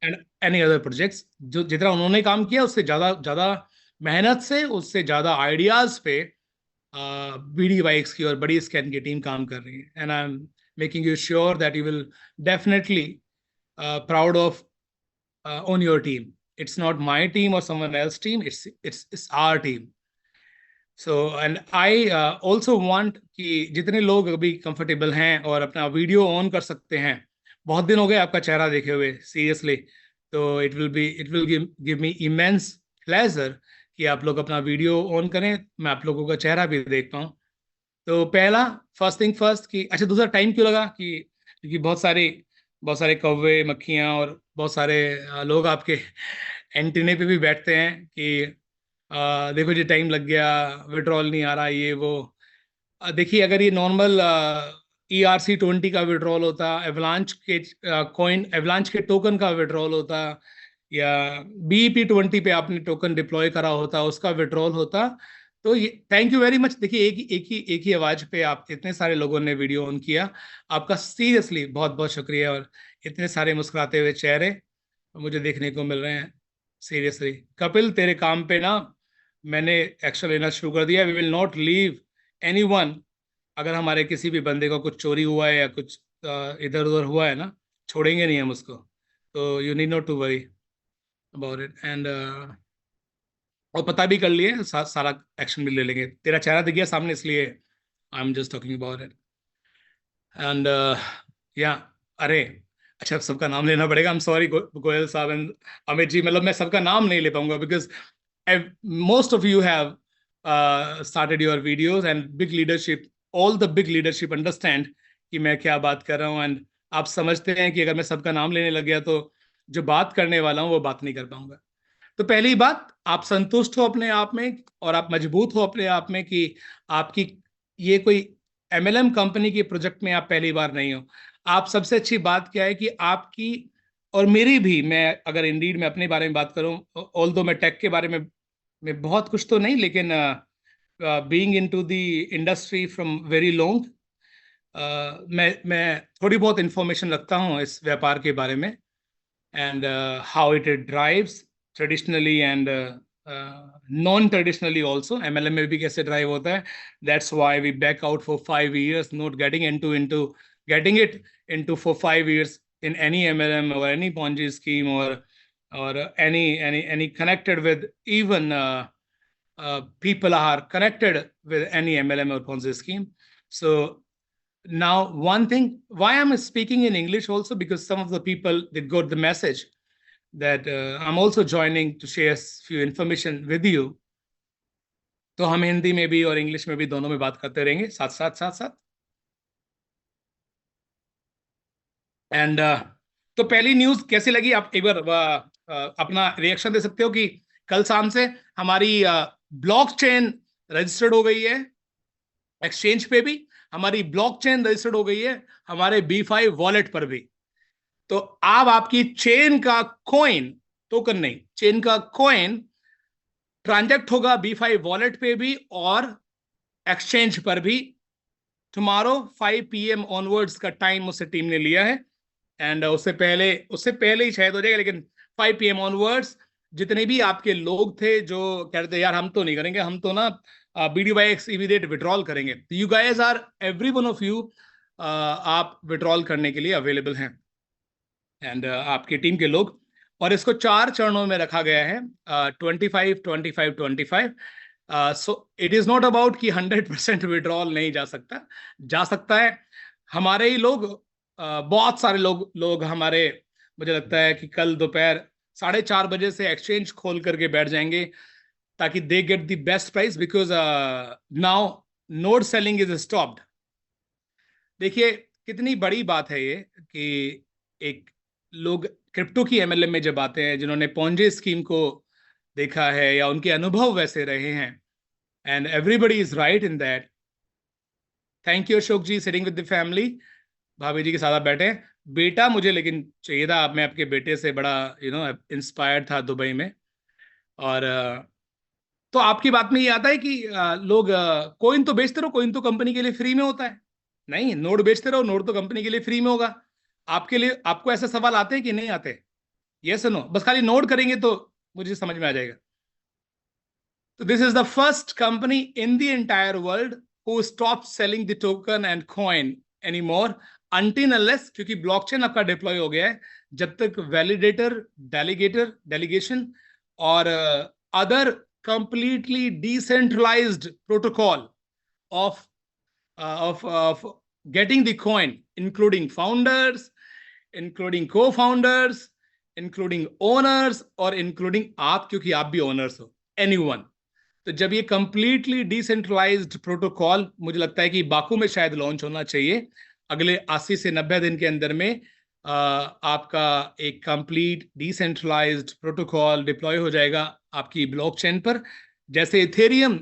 and any other projects, जो जितना उन्होंने काम किया उससे ज़्यादा ज़्यादा मेहनत से, उससे ज़्यादा आइडियाज़ पे BDYX की और बड़ी स्कैन की टीम काम कर रही है। And I am making you sure that you will definitely proud of on your team. It's not my team or someone else's team. It's our team. So and I also want कि जितने लोग अभी comfortable हैं और अपना video on कर सकते हैं, बहुत दिन हो गए आपका चेहरा देखे हुए सीरियसली, तो it will give me immense pleasure कि आप लोग अपना वीडियो ऑन करें, मैं आप लोगों का चेहरा भी देख पाऊँ। तो पहला फर्स्ट थिंग फर्स्ट कि अच्छा, दूसरा टाइम क्यों लगा कि क्योंकि बहुत सारे कौवे, मक्खियाँ और बहुत सारे लोग आपके एंटीने पे भी बैठते हैं कि देखो जी टाइम लग गया, विड्रॉल नहीं आ रहा, ये वो। देखिए, अगर ये नॉर्मल ERC20 का विड्रॉल होता, एवलांच के टोकन का विड्रॉल होता, या BEP20 पे आपने टोकन डिप्लॉय करा होता, उसका विड्रॉल होता, तो ये थैंक यू वेरी मच। देखिए, एक ही आवाज पे आप इतने सारे लोगों ने वीडियो ऑन किया, आपका सीरियसली बहुत बहुत शुक्रिया। और इतने सारे मुस्कुराते हुए चेहरे मुझे देखने को मिल रहे हैं सीरियसली। कपिल, तेरे काम पे ना मैंने एक्शन लेना शुरू कर दिया। We will not leave anyone. अगर हमारे किसी भी बंदे को कुछ चोरी हुआ है या कुछ इधर उधर हुआ है ना, छोड़ेंगे नहीं हम उसको। तो you need not to worry about it. And और पता भी कर लिए, सारा एक्शन भी ले लेंगे। तेरा चेहरा दिख गया सामने, इसलिए I am just talking about it. And या अरे अच्छा, सबका नाम लेना पड़ेगा। आई एम सॉरी गोयल साहब एंड अमित जी, मतलब मैं सबका नाम नहीं ले पाऊंगा because most of you have started your videos, and big leadership, all the big leadership understand कि मैं क्या बात कर रहा हूँ। एंड आप समझते हैं कि अगर मैं सबका नाम लेने लग गया तो जो बात करने वाला हूँ वो बात नहीं कर पाऊंगा। तो पहली बात, आप संतुष्ट हो अपने आप में और आप मजबूत हो अपने आप में कि आपकी ये कोई MLM कंपनी के प्रोजेक्ट में आप पहली बार नहीं हो। आप सबसे अच्छी बात क्या है कि आपकी और मेरी भी, मैं अगर इंडीड में अपने बारे में बात करूं, ऑल्दो मैं टेक के बारे में बहुत कुछ तो नहीं, लेकिन being into the industry from very long, मैं थोड़ी बहुत इंफॉर्मेशन रखता हूं इस व्यापार के बारे में, and how it drives traditionally and non traditionally also. MLM में भी कैसे ड्राइव होता है। That's why we back out for 5 years, not getting into getting it into for 5 years in any MLM or any Ponzi scheme or any connected with even people are connected with any MLM or Ponzi scheme. So now one thing, why I'm speaking in English also, because some of the people, they got the message that I'm also joining to share few information with you. तो हम हिंदी में भी और English में भी दोनों में बात करते रहेंगे साथ। एंड तो पहली न्यूज कैसी लगी, आप एक बार अपना रिएक्शन दे सकते हो कि कल शाम से हमारी ब्लॉकचेन रजिस्टर्ड हो गई है, एक्सचेंज पे भी हमारी ब्लॉकचेन रजिस्टर्ड हो गई है, हमारे B5 वॉलेट पर भी। तो अब आपकी चेन का कॉइन, टोकन नहीं, चेन का कॉइन ट्रांजैक्ट होगा B5 वॉलेट पे भी और एक्सचेंज पर भी। टुमारो 5 PM ऑनवर्ड्स का टाइम मुझसे टीम ने लिया है, एंड उससे पहले ही शायद हो जाएगा, लेकिन 5 PM ऑनवर्ड्स जितने भी आपके लोग थे जो कहते यार हम तो नहीं करेंगे, हम तो ना BDYX इमीडिएट विड्रॉल करेंगे, तो you guys are, every one of you, आप विड्रॉल करने के लिए अवेलेबल हैं, एंड आपकी टीम के लोग। और इसको 4 चरणों में रखा गया है, 25, 25, 25। So it is not about कि 100% विड्रॉल नहीं जा सकता है। हमारे ही लोग, बहुत सारे लोग हमारे, मुझे लगता है कि कल दोपहर 4:30 बजे से एक्सचेंज खोल करके बैठ जाएंगे ताकि they get the best price, because now node selling is stopped. देखिए, कितनी बड़ी बात है ये कि एक लोग क्रिप्टो की एमएलएम में जब आते हैं, जिन्होंने पोंजी स्कीम को देखा है या उनके अनुभव वैसे रहे हैं, and everybody is right in that. Thank you Ashok ji, sitting with the family. भाभी जी के साथ आप बैठे हैं। बेटा मुझे लेकिन चाहिए था, मैं आपके बेटे से बड़ा इंस्पायर्ड था दुबई में। और तो आपकी बात में ये आता है कि लोग कोइन तो बेचते रहो, कोइन तो कंपनी के लिए फ्री में होता है। नहीं, नोट बेचते रहो, नोट तो कंपनी के लिए फ्री में होगा। आपके लिए, आपको ऐसे सवाल आते हैं कि नहीं आते? यस नो, बस खाली नोट करेंगे तो मुझे समझ में आ जाएगा। तो this is the first company in the entire world who stop selling the token and coin any more until unless, क्योंकि ब्लॉकचेन आपका डिप्लॉय हो गया है, जब तक वैलिडेटर, डेलीगेशन और other completely decentralized protocol of getting the coin, including founders, including co-founders, including owners, और including आप, क्योंकि आप भी owners हो, anyone। तो जब ये completely decentralized protocol, मुझे लगता है कि बाकू में शायद लॉन्च होना चाहिए अगले 80 से 90 दिन के अंदर में। आपका एक कंप्लीट डिसेंट्रलाइज्ड प्रोटोकॉल डिप्लॉय हो जाएगा आपकी ब्लॉकचेन पर, जैसे इथेरियम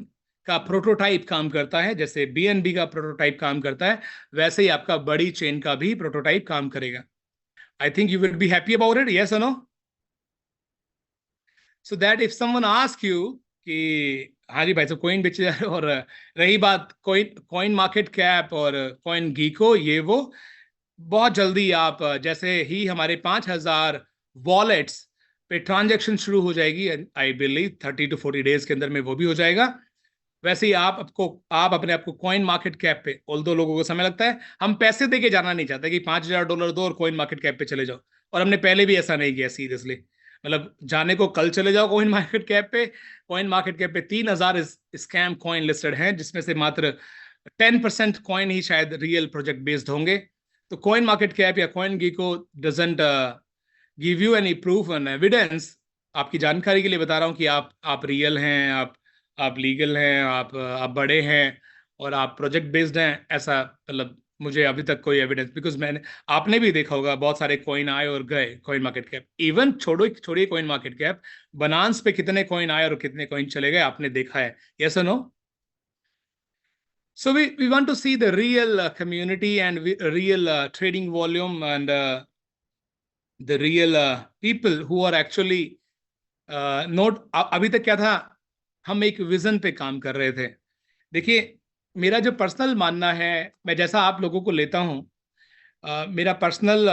का प्रोटोटाइप काम करता है, जैसे बीएनबी का प्रोटोटाइप काम करता है, वैसे ही आपका बड़ी चेन का भी प्रोटोटाइप काम करेगा। I think you will be happy about it, yes और no? So that if someone ask you कि हाँ जी भाई साहब कॉइन बेचे जा रहे हो, और रही बात कॉइन मार्केट कैप और कॉइन गीको, ये वो बहुत जल्दी आप, जैसे ही हमारे 5000 वॉलेट्स पे ट्रांजैक्शन शुरू हो जाएगी, आई बिलीव 30 to 40 डेज के अंदर में वो भी हो जाएगा, वैसे ही आप अपने आप को कॉइन मार्केट कैप पे, ऑल्दो लोगों को समय लगता है, हम पैसे दे के जाना नहीं चाहते कि $5000 दो और कॉइन मार्केट कैप पे चले जाओ, और हमने पहले भी ऐसा नहीं किया सीरियसली। मतलब जाने को कल चले जाओ कॉइन मार्केट कैप पे। कॉइन मार्केट कैप पे 3000 स्कैम कॉइन लिस्टेड हैं, जिसमें से मात्र 10% कॉइन ही शायद रियल प्रोजेक्ट बेस्ड होंगे। तो कॉइन मार्केट कैप या Coin Gecko doesn't give you any proof and evidence. आपकी जानकारी के लिए बता रहा हूँ कि आप रियल हैं, आप लीगल हैं, आप बड़े हैं और आप प्रोजेक्ट बेस्ड हैं, ऐसा मतलब मुझे अभी तक कोई एविडेंस, बिकॉज आपने भी देखा होगा बहुत सारे कॉइन आए और गए कॉइन मार्केट कैप। इवन छोड़िए कॉइन मार्केट कैप, बनांस पे कितने कॉइन आए और कितने कॉइन चले गए आपने देखा है, यस और no? So we want to see the real community and real trading volume and the real people who are actually not। अभी तक क्या था, हम एक विजन पे काम कर रहे थे। देखिए, मेरा जो पर्सनल मानना है, मैं जैसा आप लोगों को लेता हूँ, मेरा पर्सनल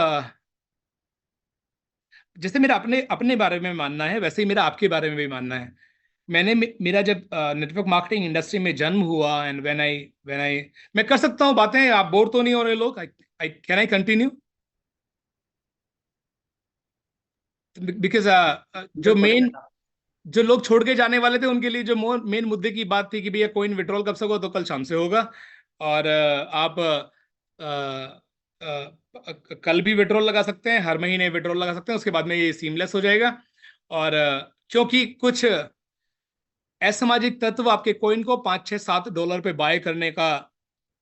जैसे मेरा अपने बारे में मानना है, वैसे ही मेरा आपके बारे में भी मानना है। मेरा जब नेटवर्क मार्केटिंग इंडस्ट्री में जन्म हुआ, एंड व्हेन आई मैं कर सकता हूँ बातें, आप बोर तो नहीं हो रहे लोग? Can I continue? बिकॉज जो लोग छोड़ के जाने वाले थे, उनके लिए जो मेन मुद्दे की बात थी कि भैया कॉइन विड्रॉल कब से होगा, तो कल शाम से होगा, और आप कल भी विड्रॉल लगा सकते हैं, हर महीने विड्रॉल लगा सकते हैं, उसके बाद में ये सीमलेस हो जाएगा। और क्योंकि कुछ असामाजिक तत्व आपके कॉइन को $5-6-7 पे बाय करने का,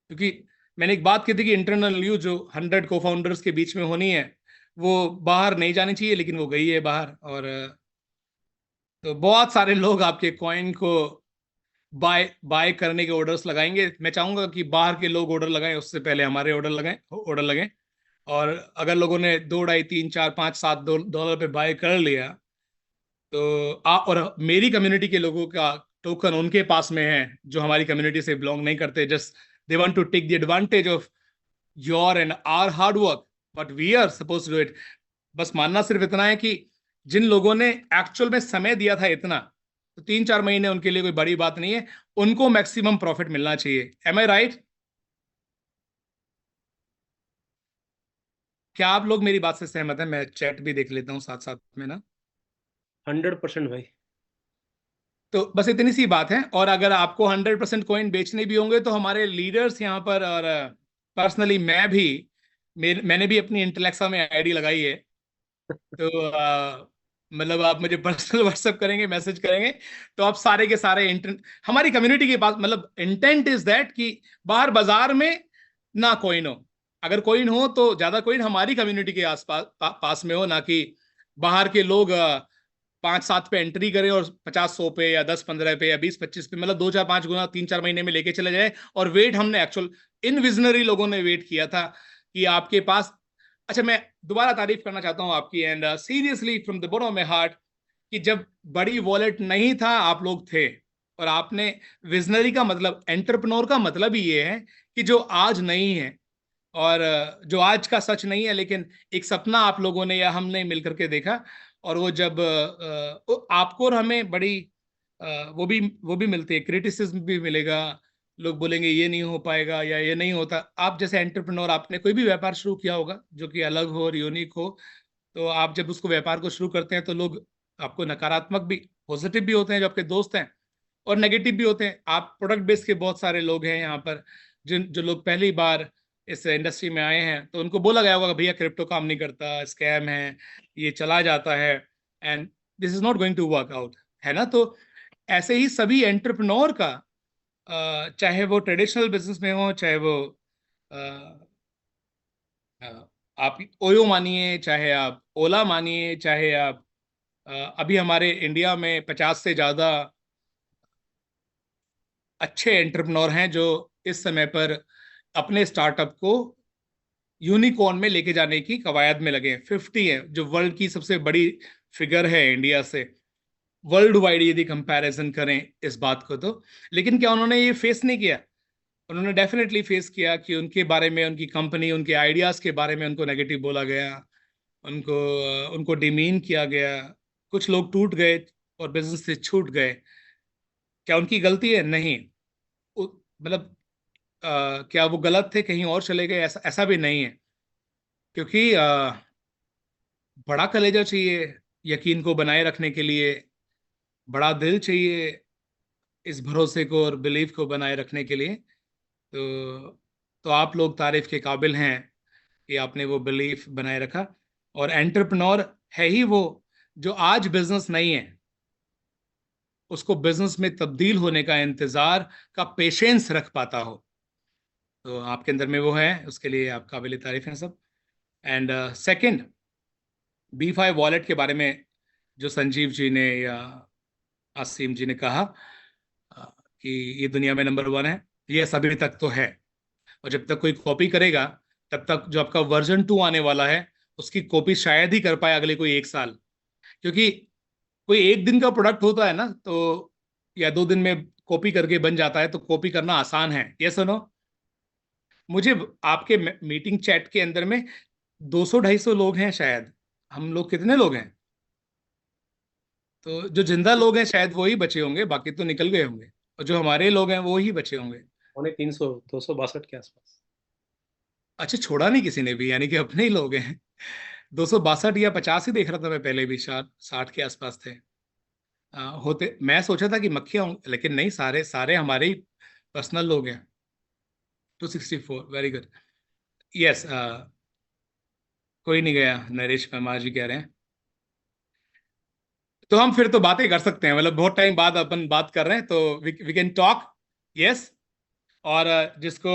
क्योंकि मैंने एक बात की थी कि इंटरनल न्यूज जो 100 को फाउंडर्स के बीच में होनी है, वो बाहर नहीं जानी चाहिए, लेकिन वो गई है बाहर। और तो बहुत सारे लोग आपके कॉइन को बाय करने के ऑर्डर्स लगाएंगे। मैं चाहूंगा कि बाहर के लोग ऑर्डर लगाएं, उससे पहले हमारे ऑर्डर लगें। और अगर लोगों ने $2, $2, $3, $4, $5, $7 पे बाय कर लिया, तो और मेरी कम्युनिटी के लोगों का टोकन उनके पास में है जो हमारी कम्युनिटी से बिलोंग नहीं करते, just they want to take the advantage of your and our hard work, but we are suppose to do it. बस मानना सिर्फ इतना है कि जिन लोगों ने एक्चुअल में समय दिया था इतना, तो 3-4 महीने उनके लिए कोई बड़ी बात नहीं है, उनको मैक्सिमम प्रॉफिट मिलना चाहिए। एम आई राइट? क्या आप लोग मेरी बात से सहमत हैं? मैं चैट भी देख लेता हूँ साथ साथ में ना। 100% भाई। तो बस इतनी सी बात है। और अगर आपको 100% कॉइन बेचने भी होंगे, तो हमारे लीडर्स यहाँ पर, और पर्सनली मैंने भी अपनी इंटेलेक्सा में आईडी लगाई है। तो मतलब आप मुझे पर्सनल व्हाट्सएप करेंगे, मैसेज करेंगे, तो आप सारे के सारे हमारी कम्युनिटी के पास, मतलब इंटेंट इज दैट कि बाहर बाजार में ना कॉइन हो। अगर कॉइन हो तो ज्यादा कॉइन हमारी कम्युनिटी के आसपास पास में हो, ना कि बाहर के लोग 5-7 पे एंट्री करें और 50-100 पे या 10-15 पे या 20-25 पे, मतलब 2-4-5 गुना 3-4 महीने में लेके चले जाए। और वेट हमने एक्चुअल इन विजनरी लोगों ने वेट किया था कि आपके पास। अच्छा, मैं दोबारा तारीफ करना चाहता हूँ आपकी, and seriously from the bottom of my heart, कि जब बड़ी वॉलेट नहीं था आप लोग थे, और आपने विजनरी का मतलब, एंटरप्रेन्योर का मतलब ही ये है कि जो आज नहीं है और जो आज का सच नहीं है, लेकिन एक सपना आप लोगों ने या हमने मिलकर के देखा, और वो जब आपको और हमें बड़ी वो भी मिलती है, क्रिटिसिज्म भी मिलेगा, लोग बोलेंगे ये नहीं हो पाएगा या ये नहीं होता। आप जैसे एंटरप्रेन्योर, आपने कोई भी व्यापार शुरू किया होगा जो कि अलग हो और यूनिक हो, तो आप जब उसको व्यापार को शुरू करते हैं तो लोग आपको नकारात्मक भी, पॉजिटिव भी होते हैं जो आपके दोस्त हैं, और नेगेटिव भी होते हैं। आप प्रोडक्ट बेस के बहुत सारे लोग हैं यहाँ पर, जो लोग पहली बार इस इंडस्ट्री में आए हैं, तो उनको बोला गया होगा भैया क्रिप्टो काम नहीं करता, स्कैम है, ये चला जाता है, and this is not going to work out, है ना। तो ऐसे ही सभी एंटरप्रेन्योर का, चाहे वो ट्रेडिशनल बिजनेस में हो, चाहे वो अ, आप ओयो मानिए, चाहे आप ओला मानिए, चाहे आप अभी हमारे इंडिया में 50 से ज्यादा अच्छे एंटरप्रेन्योर हैं जो इस समय पर अपने स्टार्टअप को यूनिकॉर्न में लेके जाने की कवायद में लगे हैं। 50 है, जो वर्ल्ड की सबसे बड़ी फिगर है इंडिया से, वर्ल्ड वाइड यदि कंपैरिजन करें इस बात को तो। लेकिन क्या उन्होंने ये फेस नहीं किया? उन्होंने डेफिनेटली फेस किया कि उनके बारे में, उनकी कंपनी, उनके आइडियाज के बारे में उनको नेगेटिव बोला गया, उनको उनको डिमीन किया गया, कुछ लोग टूट गए और बिजनेस से छूट गए। क्या उनकी गलती है? नहीं। मतलब क्या वो गलत थे, कहीं और चले गए? ऐसा ऐसा भी नहीं है, क्योंकि बड़ा कलेजा चाहिए यकीन को बनाए रखने के लिए, बड़ा दिल चाहिए इस भरोसे को और बिलीफ को बनाए रखने के लिए। तो आप लोग तारीफ के काबिल हैं कि आपने वो बिलीफ बनाए रखा। और एंटरप्रेन्योर है ही वो जो आज बिजनेस नहीं है, उसको बिजनेस में तब्दील होने का इंतजार का पेशेंस रख पाता हो। तो आपके अंदर में वो है, उसके लिए आप काबिल तारीफ हैं सब। एंड सेकंड, B5 वॉलेट के बारे में जो संजीव जी ने या आसिम जी ने कहा कि ये दुनिया में नंबर 1 है, ये सभी तक तो है। और जब तक कोई कॉपी करेगा, तब तक जो आपका वर्जन 2 आने वाला है, उसकी कॉपी शायद ही कर पाए अगले कोई 1 साल। क्योंकि कोई एक दिन का प्रोडक्ट होता है ना, तो या 2 दिन में कॉपी करके बन जाता है, तो कॉपी करना आसान है। ये सुनो, मुझे आपके मीटिंग चैट के अंदर में 200-250 लोग हैं शायद, हम लोग कितने लोग हैं? तो जो जिंदा लोग हैं शायद वो ही बचे होंगे, बाकी तो निकल गए होंगे, और जो हमारे लोग हैं वो ही बचे होंगे। 300, 262 के आसपास। अच्छा, छोड़ा नहीं किसी ने भी, यानी कि अपने ही लोग हैं। 262 या 50 ही देख रहा था मैं पहले भी, 60 के आसपास थे। होते, मैं सोचा था कि मक्खियाँ होंगे, लेकिन नहीं, सारे सारे हमारे ही पर्सनल लोग हैं। 264, वेरी गुड। यस, कोई नहीं गया, नरेश परमार जी कह रहे हैं। तो हम फिर तो बातें कर सकते हैं, मतलब बहुत टाइम बाद अपन बात कर रहे हैं, तो वी कैन टॉक। यस। और जिसको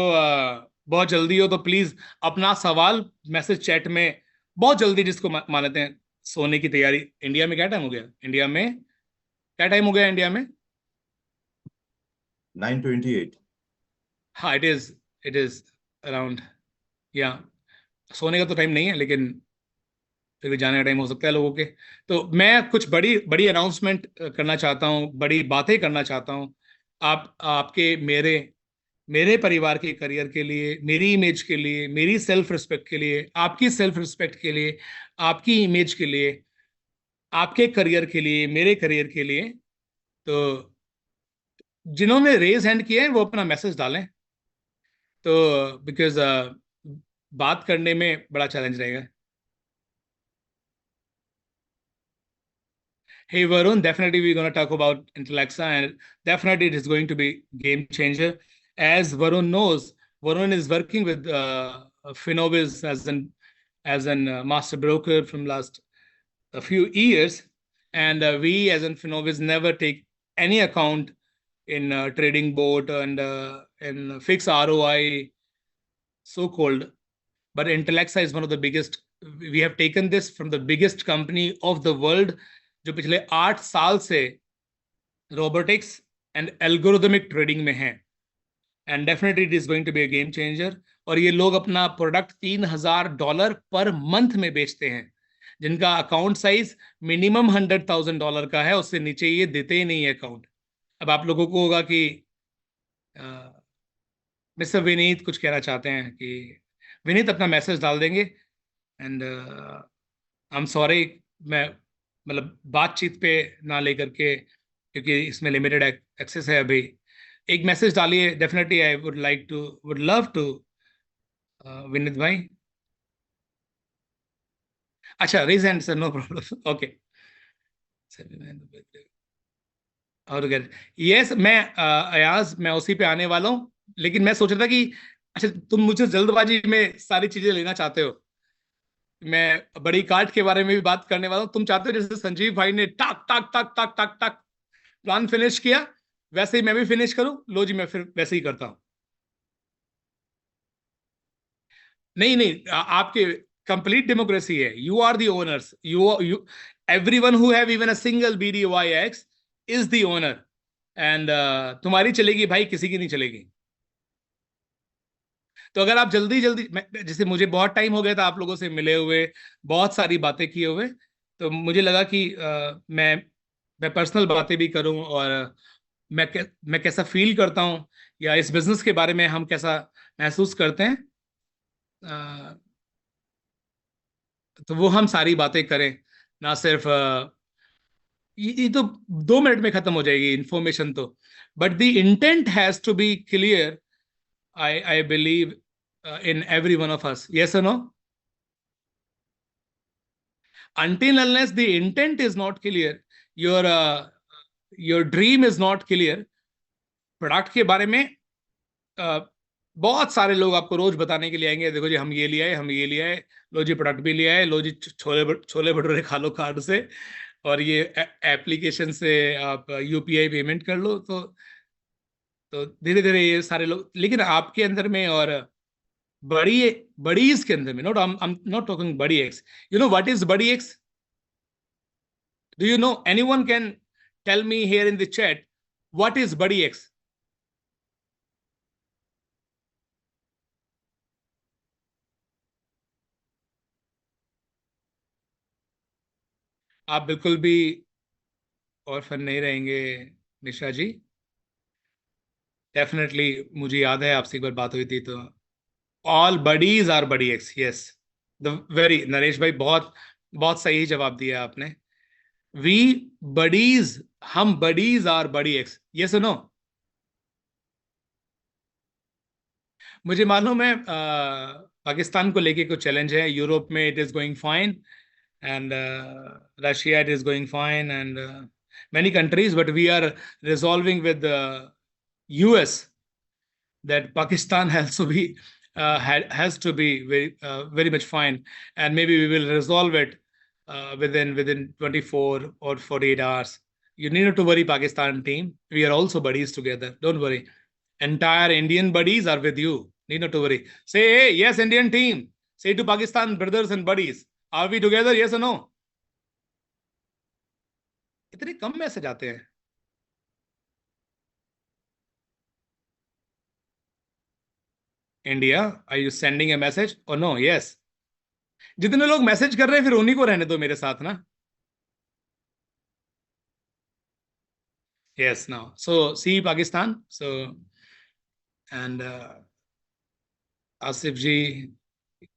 बहुत जल्दी हो तो प्लीज अपना सवाल मैसेज चैट में बहुत जल्दी, जिसको मानते हैं सोने की तैयारी। इंडिया में क्या टाइम हो गया? इंडिया में क्या टाइम हो गया इंडिया में? 9:28. हाँ, इट इज अराउंड, या सोने का तो टाइम नहीं है, लेकिन फिर भी जाने का टाइम हो सकता है लोगों के। तो मैं कुछ बड़ी बड़ी अनाउंसमेंट करना चाहता हूँ, बड़ी बातें करना चाहता हूँ। आपके, मेरे मेरे परिवार के करियर के लिए, मेरी इमेज के लिए, मेरी सेल्फ रिस्पेक्ट के लिए, आपकी सेल्फ रिस्पेक्ट के लिए, आपकी इमेज के लिए, आपके करियर के लिए, मेरे करियर के लिए। तो जिन्होंने रेज हैंड किए हैं वो अपना मैसेज डालें, तो बिकॉज बात करने में बड़ा चैलेंज रहेगा। Hey Varun, definitely we're going to talk about Intellexa, and definitely it is going to be game changer. As Varun knows, Varun is working with Finovis as an master broker from last a few years, and we as an Finovis never take any account in trading board and in fixed ROI, so called. but Intellexa is one of the biggest. We have taken this from the biggest company of the world, जो पिछले 8 साल से robotics and algorithmic trading में है, and definitely it is going to be a game changer. और ये लोग अपना प्रोडक्ट $3,000 पर मंथ में बेचते हैं, जिनका अकाउंट साइज मिनिमम $100,000 का है, उससे नीचे ये देते ही नहीं है अकाउंट. अब आप लोगों को होगा कि मिस्टर विनीत कुछ कहना चाहते हैं, कि विनीत अपना मैसेज डाल देंगे. एंड आई एम सॉरी, मैं मतलब बातचीत पे ना लेकर के, क्योंकि इसमें लिमिटेड एक्सेस है अभी. एक मैसेज डालिए, definitely I would love to. Vineet भाई, अच्छा, raise hand sir, no problem. Okay और यस, मैं अयाज, मैं उसी पे आने वाला हूँ. लेकिन मैं सोच रहा था कि अच्छा, तुम मुझे जल्दबाजी में सारी चीजें लेना चाहते हो. मैं बड़ी कार्ड के बारे में भी बात करने वाला हूँ. तुम चाहते हो जैसे संजीव भाई ने टक टक टक टक टक टक प्लान फिनिश किया, वैसे ही मैं भी फिनिश करूं. लो जी, मैं फिर वैसे ही करता हूं. नहीं नहीं, आपके कंप्लीट डेमोक्रेसी है. You are the owners. You everyone who have even a single BDYX is the owner. And तुम्हारी चलेगी भाई, किसी की नहीं चलेगी. तो अगर आप जल्दी जल्दी, जैसे मुझे बहुत टाइम हो गया था आप लोगों से मिले हुए, बहुत सारी बातें किए हुए, तो मुझे लगा कि मैं पर्सनल बातें भी करूं, और मैं कैसा फील करता हूं, या इस बिजनेस के बारे में हम कैसा महसूस करते हैं, तो वो हम सारी बातें करें. ना सिर्फ ये तो 2 मिनट में खत्म हो जाएगी इंफॉर्मेशन तो, but the intent has to be clear. I believe in every one of us. Yes or no? Until unless the intent is not clear, your dream is not clear. Product के बारे में बहुत सारे लोग आपको रोज बताने के लिए आएंगे, देखो जी हम ये लिया है, हम ये लिया है, लो जी प्रोडक्ट भी लिया है, लो जी छोले भटूरे खा लो कार्ड से, और ये एप्लीकेशन से आप UPI पेमेंट कर लो. तो धीरे धीरे ये सारे लोग, लेकिन आपके अंदर में और बड़ीज के अंदर में, I'm not talking बड़ी X. You know what is बड़ी X? Do you know? Anyone can tell me here in the chat what is बड़ी X? आप बिल्कुल भी ऑर्फन नहीं रहेंगे निशा जी. डेफिनेटली मुझे याद है आपसे एक बार बात हुई थी, तो ऑल बडीज आर बड़ी X. Yes, the very, Naresh भाई बहुत बहुत सही जवाब दिया आपने. वी बडीज, हम बडीज आर बड़ी X. ये सुनो, मुझे मालूम है पाकिस्तान को लेके कुछ चैलेंज है. यूरोप में it is going fine, and Russia it is going fine, and many countries, but we are resolving with the US that Pakistan has to be very much fine, and maybe we will resolve it within 24 or 48 hours. You need not to worry, Pakistan team. We are also buddies together. Don't worry. Entire Indian buddies are with you. Need not to worry. Say, hey, yes, Indian team. Say to Pakistan brothers and buddies, are we together? Yes or no? इतने कम message आते हैं. India, are you sending a message और no? Yes. जितने लोग message कर रहे हैं फिर उन्हीं को रहने दो मेरे साथ ना. Yes, now so see Pakistan. So and Asif ji,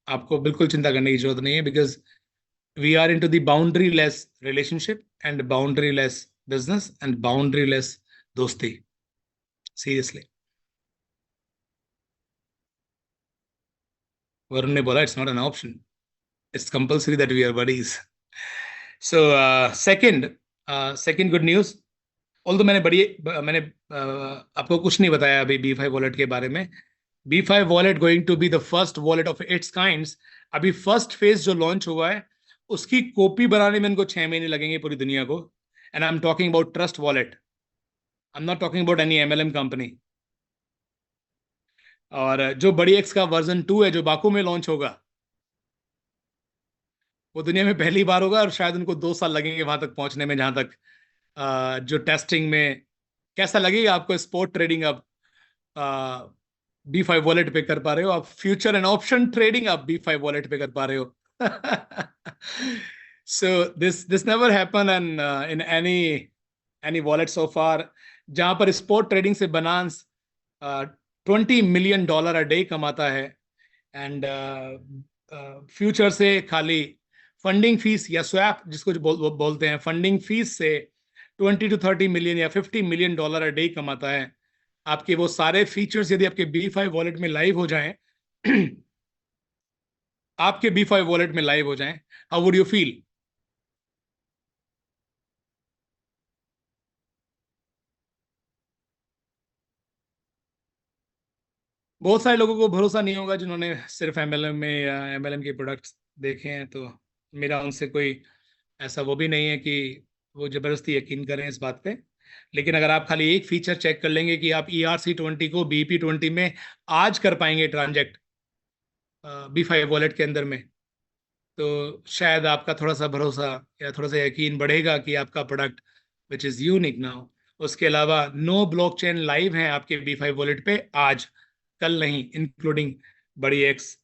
आपको बिल्कुल चिंता करने की जरूरत नहीं है, because we are into the boundaryless relationship and boundaryless business and boundaryless dosti. Seriously. Varun ne bola it's not an option. It's compulsory that we are buddies. So second good news. Although मैंने आपको कुछ नहीं बताया अभी B5 wallet के बारे में. B5 wallet going to be the first wallet of its kinds. अभी फर्स्ट फेज जो लॉन्च हुआ है उसकी कॉपी बनाने में इनको 6 महीने लगेंगे पूरी दुनिया को. And I am talking about trust wallet. I am not talking about any MLM company. और जो बड़ी X का वर्जन 2 है जो बाकू में लॉन्च होगा, वो दुनिया में पहली बार होगा और शायद उनको 2 साल लगेंगे वहां तक पहुंचने में, जहां तक जो टेस्टिंग में। कैसा लगेगा आपको स्पोर्ट ट्रेडिंग? आप B5 वॉलेट पे कर पा रहे हो, आप फ्यूचर एंड ऑप्शन ट्रेडिंग आप B5 वॉलेट पे कर पा रहे हो। So this never happen and in any wallet so far, जहां पर स्पोर्ट ट्रेडिंग से बनांस $20 मिलियन अ डे कमाता है, एंड फ्यूचर से खाली फंडिंग फीस या स्वैप जिसको जो बोलते हैं, फंडिंग फीस से 20 to 30 मिलियन या $50 मिलियन अ डे कमाता है। आपके वो सारे फीचर्स यदि आपके B5 वॉलेट में लाइव हो जाएं, आपके B5 वॉलेट में लाइव हो जाएं, हाउ वुड यू फील? बहुत सारे लोगों को भरोसा नहीं होगा जिन्होंने सिर्फ MLM में या MLM के प्रोडक्ट्स देखे हैं, तो मेरा उनसे कोई ऐसा वो भी नहीं है कि वो जबरदस्ती यकीन करें इस बात पे। लेकिन अगर आप खाली एक फीचर चेक कर लेंगे कि आप ERC20 को BP20 में आज कर पाएंगे ट्रांजैक्ट B5 वॉलेट के अंदर में, तो शायद आपका थोड़ा सा भरोसा या थोड़ा सा यकीन बढ़ेगा कि आपका product which is unique now. उसके अलावा नो ब्लॉकचेन लाइव हैं आपके B5 वॉलेट पे आज, कल नहीं, इंक्लूडिंग बड़ी एक्स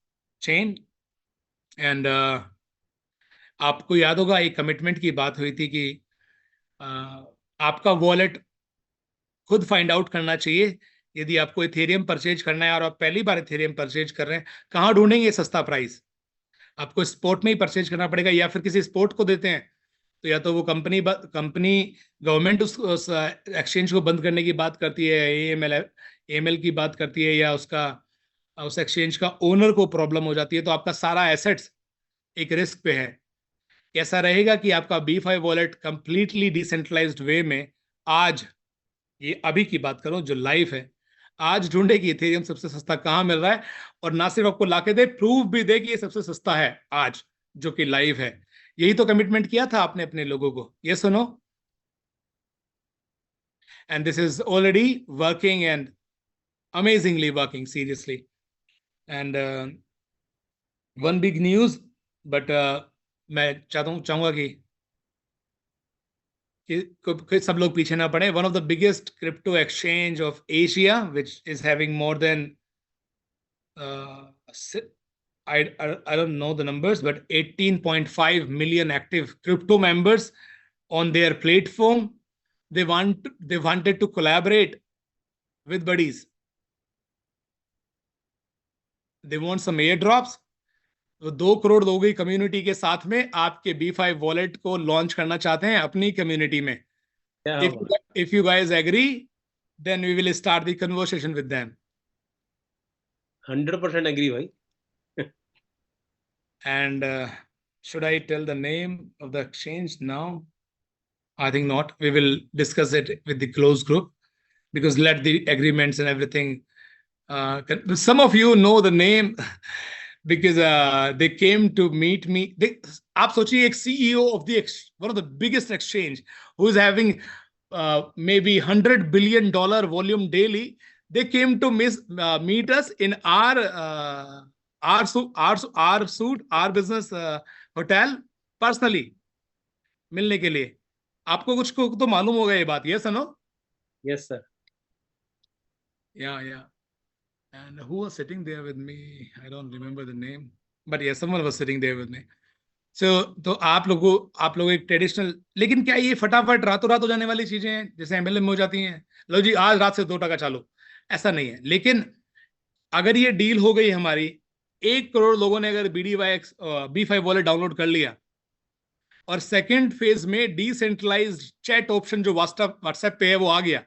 चेन। एंड आपको याद होगा एक कमिटमेंट की बात हुई थी कि आपका वॉलेट खुद फाइंड आउट करना चाहिए। यदि आपको इथेरियम परचेज करना है और आप पहली बार इथेरियम परचेज कर रहे हैं, कहाँ ढूंढेंगे सस्ता प्राइस? आपको स्पोर्ट में ही परचेज करना पड़ेगा, या फिर किसी स्पोर्ट को देते हैं तो या तो वो कंपनी गवर्नमेंट उस एक्सचेंज को बंद करने की बात करती है, AML की बात करती है, या उसका उस एक्सचेंज का ओनर को प्रॉब्लम हो जाती है, तो आपका सारा एसेट्स एक रिस्क पे है। कैसा रहेगा कि आपका B5 वॉलेट कंप्लीटली डिसेंट्रलाइज्ड वे में आज, ये अभी की बात करूं जो लाइव है, आज ढूंढे कि इथेरियम सबसे सस्ता कहां मिल रहा है, और ना सिर्फ आपको लाके दे, प्रूफ भी दे कि ये सबसे सस्ता है आज, जो कि लाइव है। यही तो कमिटमेंट किया था आपने अपने लोगों को, ये सुनो। And this is already working and amazingly working seriously. And one big news, but मैं चाहूंगा कि सब लोग पीछे ना पड़े। One of the biggest crypto exchange of Asia which is having more than I don't know the numbers, but 18.5 million active crypto members on their platform. They wanted to collaborate with buddies. They want some airdrops. तो 2 करोड़ लोगों की community के साथ में आपके B5 wallet को launch करना चाहते हैं अपनी कम्युनिटी में। If you guys agree, then we will start the conversation with them. 100% agree भाई। And should I tell the name of the exchange now? I think not. We will discuss it with the close group, because let the agreements and everything. Some of you know the name because they came to meet me. आप सोचिए एक CEO of one of the biggest exchange who is having maybe $100 billion volume daily. They came to meet us in our business hotel personally, मिलने के लिए। आपको कुछ को तो मालूम होगा ये बात, yes or no? Yes sir. Yeah. And who was sitting there with me? I don't remember the name, but yes, someone was sitting there with me. तो आप लोग एक ट्रेडिशनल, लेकिन क्या ये फटाफट रातों रात हो जाने वाली चीजें हैं जैसे MLM में हो जाती हैं? लो जी आज रात से 2 टका चालू, ऐसा नहीं है। लेकिन अगर ये डील हो गई हमारी, 1 करोड़ लोगों ने अगर B5 वॉलेट डाउनलोड कर लिया, और सेकेंड फेज में डिसेंट्रलाइज्ड चैट ऑप्शन जो व्हाट्सएप पे है वो आ गया,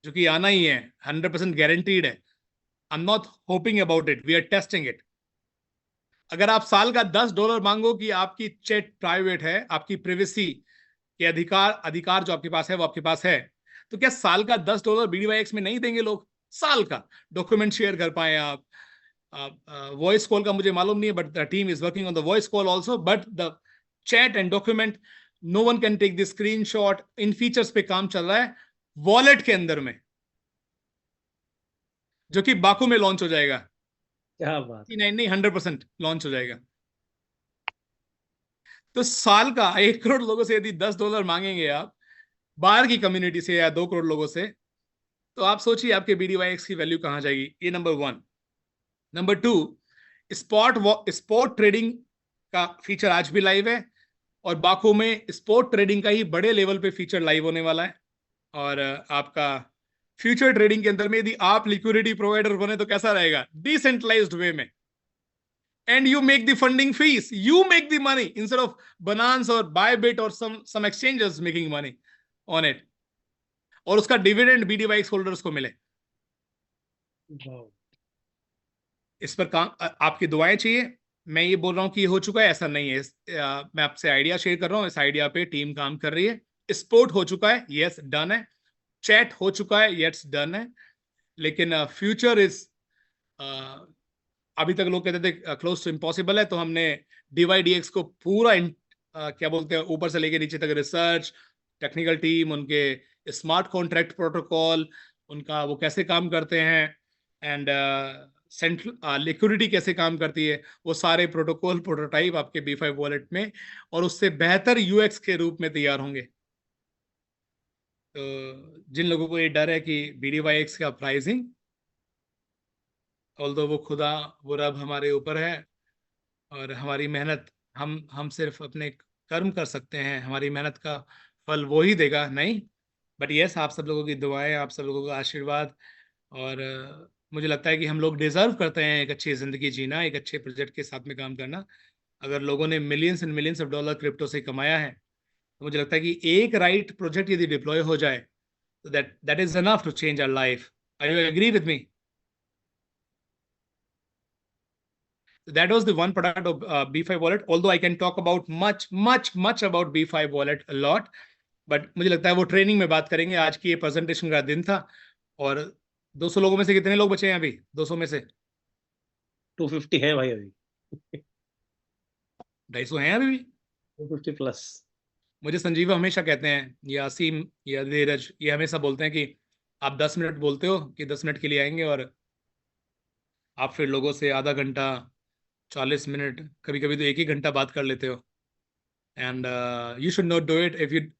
जो कि आना ही है, 100% गारंटीड है। I am not hoping about it, we are testing it. अगर आप साल का $10 मांगो कि आपकी चैट प्राइवेट है, आपकी प्राइवेसी के अधिकार जो आपके पास है वो आपके पास है, तो क्या साल का $10 BDYX में नहीं देंगे लोग? साल का डॉक्यूमेंट शेयर कर पाए आप। वॉइस कॉल का मुझे मालूम नहीं है, but the team is working on the voice call also, but the chat and document no one can take the screenshot. इन फीचर्स पे काम चल रहा है वॉलेट के अंदर में, जो कि बाकू में लॉन्च हो जाएगा। क्या बात, नहीं 100% लॉन्च हो जाएगा। तो साल का 1 करोड़ लोगों से यदि $10 मांगेंगे आप बाहर की कम्युनिटी से या 2 करोड़ लोगों से, तो आप सोचिए आपके BDYX की वैल्यू कहां जाएगी। ये नंबर 1। नंबर 2, स्पोर्ट ट्रेडिंग का फीचर आज भी लाइव है, और बाको में स्पोर्ट ट्रेडिंग का ही बड़े लेवल पे फीचर लाइव होने वाला है। और आपका फ्यूचर ट्रेडिंग के अंदर में यदि आप लिक्विडिटी प्रोवाइडर बने तो कैसा रहेगा, डिसेंट्रलाइज्ड वे में, and you make the funding fees, you make the money instead of Binance or Bybit or some exchanges making money on it, और उसका डिविडेंड BDYX होल्डर्स को मिले। इस पर काम, आपकी दुआएं चाहिए। मैं ये बोल रहा हूं कि ये हो चुका है, ऐसा नहीं है। मैं आपसे आइडिया शेयर कर रहा हूं, इस आइडिया पे टीम काम कर रही है। स्पोर्ट हो चुका है, यस डन है। चैट हो चुका है, यस डन है। लेकिन फ्यूचर इज, अभी तक लोग कहते थे क्लोज टू इम्पॉसिबल है, तो हमने DYDX को पूरा क्या बोलते हैं, ऊपर से लेके नीचे तक रिसर्च, टेक्निकल टीम, उनके स्मार्ट कॉन्ट्रैक्ट प्रोटोकॉल, उनका वो कैसे काम करते हैं, एंड सेंट्रल लिक्विडिटी कैसे काम करती है, वो सारे प्रोटोकॉल प्रोटोटाइप आपके B5 वॉलेट में और उससे बेहतर UX के रूप में तैयार होंगे। तो जिन लोगों को ये डर है कि BDYX का प्राइसिंग, ऑल्दो वो खुदा वो रब हमारे ऊपर है और हमारी मेहनत, हम सिर्फ अपने कर्म कर सकते हैं, हमारी मेहनत का फल वो ही देगा, नहीं। बट यस, आप सब लोगों की दुआएं, आप सब लोगों का आशीर्वाद, और मुझे लगता है कि हम लोग डिजर्व करते हैं एक अच्छी ज़िंदगी जीना, एक अच्छे प्रोजेक्ट के साथ में काम करना। अगर लोगों ने millions and millions of dollar crypto से कमाया है, तो मुझे लगता है कि एक राइट प्रोजेक्ट यदि डिप्लॉय हो जाए, तो that is enough to change our life. Are you agree with me? That was the one product of B5 wallet, although I can talk about much about B5 wallet a lot, but मुझे लगता है वो training में बात करेंगे। आज की ये प्रेजेंटेशन का दिन था, और 200 लोगों में से कितने लोग बचे हैं अभी? 200 में से 250 है भाई, अभी 250 हैं अभी भी। 250 प्लस। मुझे संजीव हमेशा कहते हैं, या असीम या धीरज, ये हमेशा बोलते हैं कि आप 10 मिनट बोलते हो कि 10 मिनट के लिए आएंगे, और आप फिर लोगों से आधा घंटा, 40 मिनट, कभी कभी तो 1 ही घंटा बात कर लेते हो। And you should not do it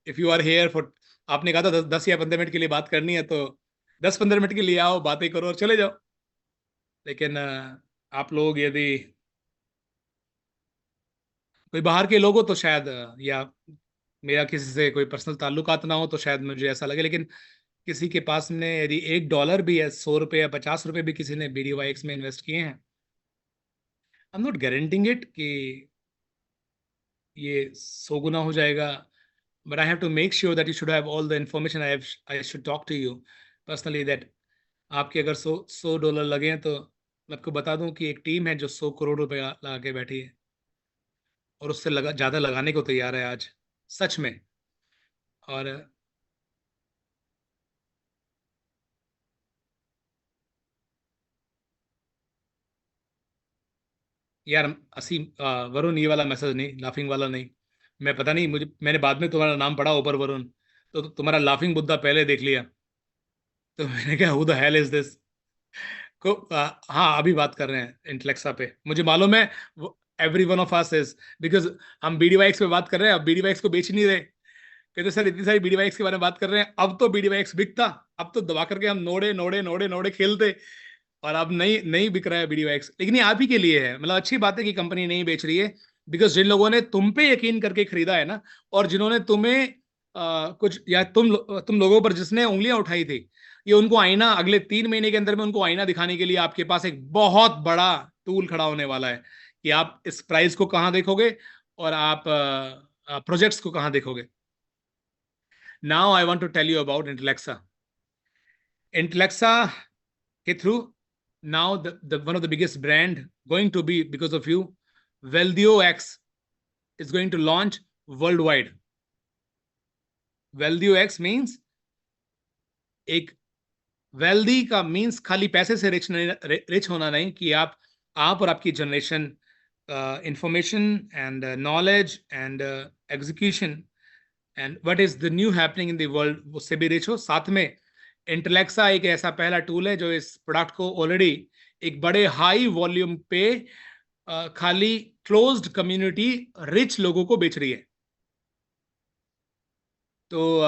if you are here for, आपने कहा था 10 या 15 मिनट के लिए बात करनी है, तो 10-15 मिनट के लिए आओ, बातें करो और चले जाओ। लेकिन आप लोग यदि कोई बाहर के लोग हो तो शायद, या मेरा किसी से कोई पर्सनल ताल्लुकात ना हो तो शायद मुझे ऐसा लगे, लेकिन किसी के पास में यदि $1 भी है, 100 रुपये या 50 रुपये भी किसी ने BDYX में इन्वेस्ट किए हैं, आई एम नॉट गारंटिंग इट कि ये 100 गुना हो जाएगा, but I have to make sure that you should have all the information I should talk to you personally, that आपके अगर $100 लगे हैं, तो मैं आपको बता दूं कि एक टीम है जो 100 करोड़ रुपए लगा के बैठी है, और उससे ज़्यादा लगाने को तैयार है आज, सच में। और यार असीम, वरुण, ये वाला मैसेज नहीं, लाफिंग वाला नहीं। मैं पता नहीं, मैंने बाद में तुम्हारा नाम पढ़ा ऊपर वरुण, तो तुम्हारा लाफिंग बुद्धा पहले देख लिया, तो मैंने कहा who the hell is this को। हाँ, अभी बात कर रहे हैं इंटेलेक्सा पे, मुझे मालूम है every one of us is, because हम BDYX पे बात कर रहे हैं, अब BDYX को बेच नहीं रहे, कहते सर इतनी सारी BDYX के बारे में बात कर रहे हैं, अब तो BDYX बिकता, अब तो दबा करके हम नोड़े नोड़े नोड़े नोड़े खेलते, और अब नहीं बिक रहा है BDYX। लेकिन ये आप ही के लिए है, मतलब अच्छी बात है कि कंपनी नहीं बेच रही है, बिकॉज जिन लोगों ने तुम पे यकीन करके खरीदा है ना, और जिन्होंने तुम्हें कुछ, या तुम लोगों पर जिसने उंगलियां उठाई थी, ये उनको आईना, अगले 3 महीने के अंदर में उनको आईना दिखाने के लिए आपके पास एक बहुत बड़ा टूल खड़ा होने वाला है, कि आप इस प्राइस को कहां देखोगे और आप प्रोजेक्ट्स को कहां देखोगे। Now I want to tell you about Intellexa के थ्रू, now the one of the biggest brand going to be, because of you, ValdeoX is going to launch worldwide. ValdeoX means, एक wealthy का means खाली पैसे से rich होना नहीं, कि आप और आपकी generation information and knowledge and execution and what is the new happening in the world, उससे भी रिच हो। साथ में इंटेलेक्सा एक ऐसा पहला टूल है जो इस प्रोडक्ट को ऑलरेडी एक बड़े हाई वॉल्यूम पे खाली क्लोज्ड कम्युनिटी रिच लोगों को बेच रही है। तो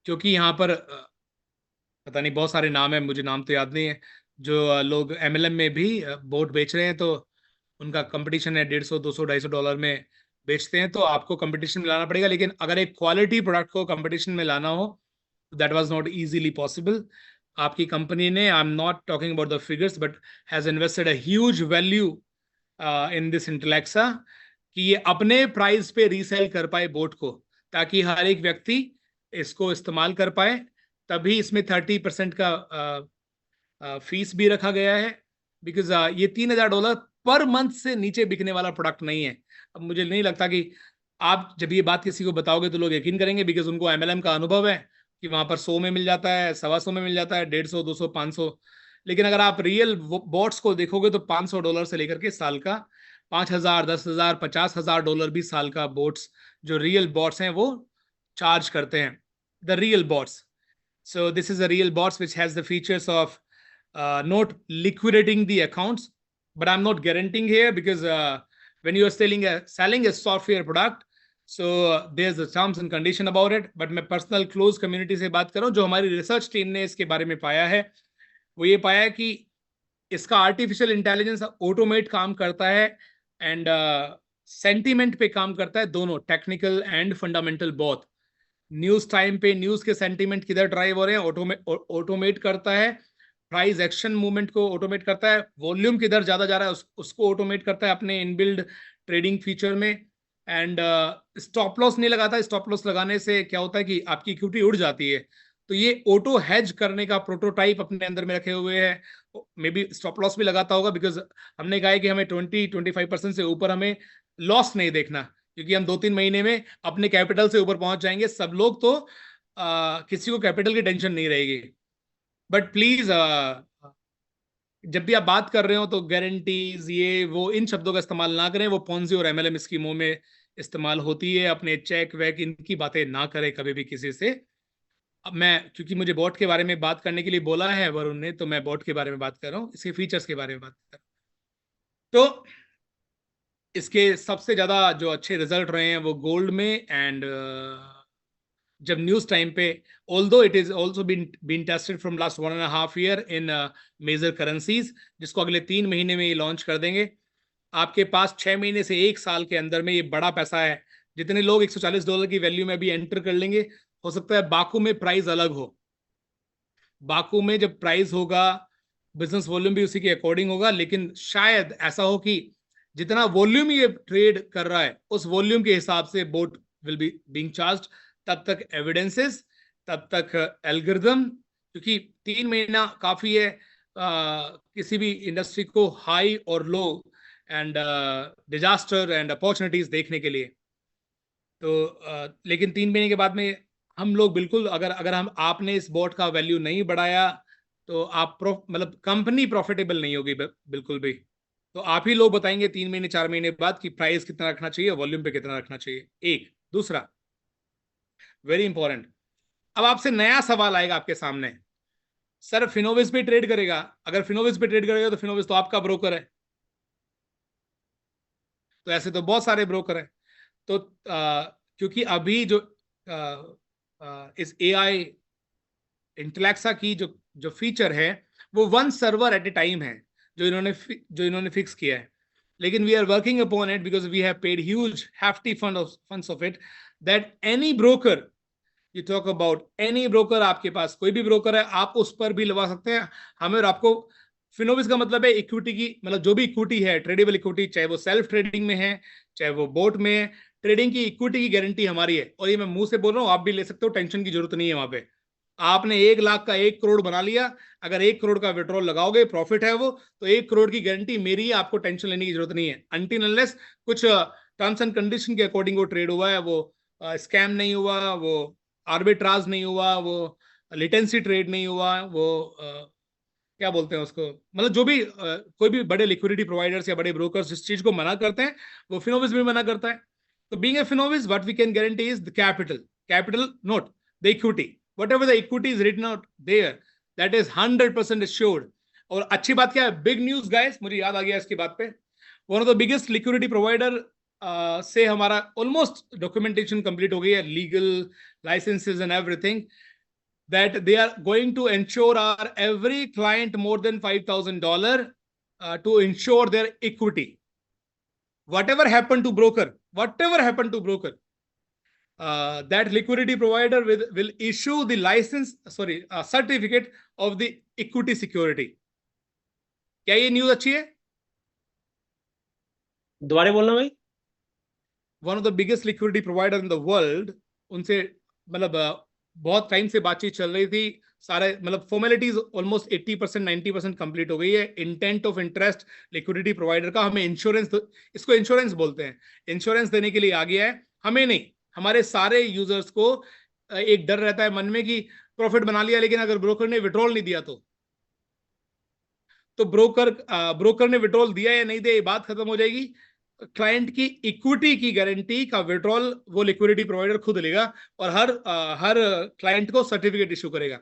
क्योंकि यहाँ पर पता नहीं, बहुत सारे नाम है, मुझे नाम तो याद नहीं है, जो लोग एमएलएम में भी बोट बेच रहे हैं, तो उनका कंपटीशन है 150, 200, $250 में बेचते हैं, तो आपको कंपटीशन में लाना पड़ेगा। लेकिन अगर एक क्वालिटी प्रोडक्ट को कंपटीशन में लाना हो, that was not easily possible. आपकी कंपनी ने, I am not talking about the figures, but has invested a huge value in this Intellexa, कि ये अपने प्राइस पे रीसेल कर पाए बोट को, ताकि हर एक व्यक्ति इसको इस्तेमाल कर पाए। तभी इसमें 30% का फीस भी रखा गया है, बिकॉज ये $3000 पर मंथ से नीचे बिकने वाला प्रोडक्ट नहीं है। अब मुझे नहीं लगता कि आप जब ये बात किसी को बताओगे तो लोग यकीन करेंगे, बिकॉज उनको एमएलएम का अनुभव है कि वहां पर 100 में मिल जाता है, 125 में मिल जाता है, 150, 200, 500। लेकिन अगर आप रियल बॉट्स को देखोगे तो $500 से लेकर के साल का 5000, 10,000, $50,000 भी साल का बोट्स, जो रियल बॉट्स हैं, वो चार्ज करते हैं, the real bots. So this is a real bots which has the features of not liquidating the accounts, but I'm not guaranteeing here, because when you are selling a software product, so there's the terms and condition about it. But मैं personal close community से बात कर रहा हूँ, जो हमारी research team ने इसके बारे में पाया है, वो ये पाया है कि इसका आर्टिफिशियल इंटेलिजेंस ऑटोमेट काम करता है एंड सेंटीमेंट पे काम करता है, दोनों technical and fundamental both. News time पे न्यूज के सेंटीमेंट किधर ड्राइव हो रहे हैं, ऑटोमेट करता है। प्राइस एक्शन मूवमेंट को ऑटोमेट करता है। वॉल्यूम किधर ज्यादा जा रहा है उसको ऑटोमेट करता है अपने इनबिल्ड ट्रेडिंग फीचर में। एंड स्टॉप लॉस नहीं लगाता। स्टॉप लॉस लगाने से क्या होता है कि आपकी इक्विटी उड़ जाती है। तो ये ऑटो हेज करने का प्रोटोटाइप अपने अंदर में रखे हुए हैं। मे बी स्टॉप लॉस भी लगाता होगा, बिकॉज हमने कहा है कि हमें 20-25% से ऊपर हमें लॉस नहीं देखना, क्योंकि हम 2-3 महीने में अपने कैपिटल से ऊपर पहुंच जाएंगे सब लोग, तो किसी को कैपिटल की टेंशन नहीं रहेगी। बट प्लीज जब भी आप बात कर रहे हो तो गारंटीज, ये वो, इन शब्दों का इस्तेमाल ना करें। वो पोंजी और एमएलएम स्कीमों में इस्तेमाल होती है। अपने चेक वेक इनकी बातें ना करें कभी भी किसी से। अब मैं, क्योंकि मुझे बोट के बारे में बात करने के लिए बोला है वरुण ने, तो मैं बोट के बारे में बात कर रहा हूँ, इसके फीचर्स के बारे में बात कर रहा हूँ। तो इसके सबसे ज्यादा जो अच्छे रिजल्ट रहे हैं वो गोल्ड में एंड जब न्यूज टाइम पे, although it is also been tested from last 1.5 year in major currencies, जिसको अगले 3 महीने में ये लॉन्च कर देंगे। आपके पास 6 महीने से 1 साल के अंदर में ये बड़ा पैसा है। जितने लोग $140 की वैल्यू में भी एंटर कर लेंगे, हो सकता है बाकू में प्राइस अलग हो। बाकू में जब प्राइस होगा, बिजनेस वॉल्यूम भी उसी के अकॉर्डिंग होगा, लेकिन शायद ऐसा हो कि जितना वॉल्यूम ये ट्रेड कर रहा है उस वॉल्यूम के हिसाब से boat will be being charged. तब तक एविडेंसेस, तब तक एल्गोरिथम, क्योंकि 3 महीना काफी है किसी भी इंडस्ट्री को हाई और लो एंड डिजास्टर एंड अपॉर्चुनिटीज देखने के लिए। तो लेकिन 3 महीने के बाद में हम लोग बिल्कुल, अगर हम आपने इस बोट का वैल्यू नहीं बढ़ाया तो आप मतलब कंपनी प्रॉफिटेबल नहीं होगी बिल्कुल भी। तो आप ही लोग बताएंगे 3 महीने 4 महीने बाद कि प्राइस कितना रखना चाहिए, वॉल्यूम पे कितना रखना चाहिए। एक दूसरा वेरी इंपॉर्टेंट, अब आपसे नया सवाल आएगा आपके सामने, सर फिनोविस पे ट्रेड करेगा? अगर फिनोविस पे ट्रेड करेगा तो फिनोविस तो आपका ब्रोकर है। तो ऐसे तो बहुत सारे ब्रोकर हैं। तो क्योंकि अभी जो इस एआई इंटेलेक्सा की जो फीचर है वो 1 सर्वर एट ए टाइम है, जो इन्होंने फिक्स किया है। लेकिन we are working upon it because we have paid huge hefty funds of it, that any broker, you talk about any broker, आपके पास कोई भी ब्रोकर है आप उस पर भी लगा सकते हैं हमें और आपको। फिनोविस का मतलब है इक्विटी की, मतलब जो भी इक्विटी है, ट्रेडेबल इक्विटी, चाहे वो सेल्फ ट्रेडिंग में है चाहे वो बोट में है, ट्रेडिंग की इक्विटी की गारंटी हमारी है। और ये मैं मुंह से बोल रहा हूँ, आप भी ले सकते हो, टेंशन की जरूरत नहीं है। वहां पे आपने 1 लाख का 1 करोड़ बना लिया, अगर 1 करोड़ का विड्रॉल लगाओगे, प्रॉफिट है वो, तो 1 करोड़ की गारंटी मेरी है, आपको टेंशन लेने की जरूरत नहीं है। अनटिल अनलेस कुछ टर्म्स एंड कंडीशन के अकॉर्डिंग वो ट्रेड हुआ है, वो स्कैम नहीं हुआ, वो आर्बिट्राज नहीं हुआ, वो लिटेंसी ट्रेड नहीं हुआ, वो क्या बोलते हैं उसको, मतलब जो भी कोई भी बड़े लिक्विडिटी प्रोवाइडर्स या बड़े ब्रोकर्स जिस चीज को मना करते हैं वो फिनोविस भी मना करता है। तो being a Finovis, what we can guarantee is the capital not the equity. whatever the equity is written out there, that is 100% assured। और अच्छी बात क्या है, बिग न्यूज गाइस, मुझे याद आ गया इसकी बात पे, one of the biggest liquidity provider से हमारा ऑलमोस्ट डॉक्यूमेंटेशन कंप्लीट हो गई है, legal licenses and everything, that they are going to insure our every client more than $5,000 to insure their equity. Whatever happened to broker, that liquidity provider will issue the license, certificate of the equity security. क्या ये news अच्छी है? दोबारा बोलना भाई। One of the biggest liquidity provider in the world, उनसे मतलब बहुत टाइम से बातचीत चल रही थी, सारे मतलब फॉर्मेलिटीज ऑलमोस्ट 80% 90% कंप्लीट हो गई है। Intent of interest liquidity provider का हमें इंश्योरेंस, इसको इंश्योरेंस बोलते हैं, इंश्योरेंस देने के लिए आ गया है। हमें नहीं, हमारे सारे यूजर्स को एक डर रहता है मन में कि प्रॉफिट बना लिया, लेकिन अगर ब्रोकर ने विड्रॉल नहीं दिया तो ब्रोकर ने विड्रॉल दिया या नहीं दिया ये बात खत्म हो जाएगी। क्लाइंट की इक्विटी की गारंटी का विड्रॉल वो लिक्विडिटी प्रोवाइडर खुद लेगा और हर क्लाइंट को सर्टिफिकेट इशू करेगा।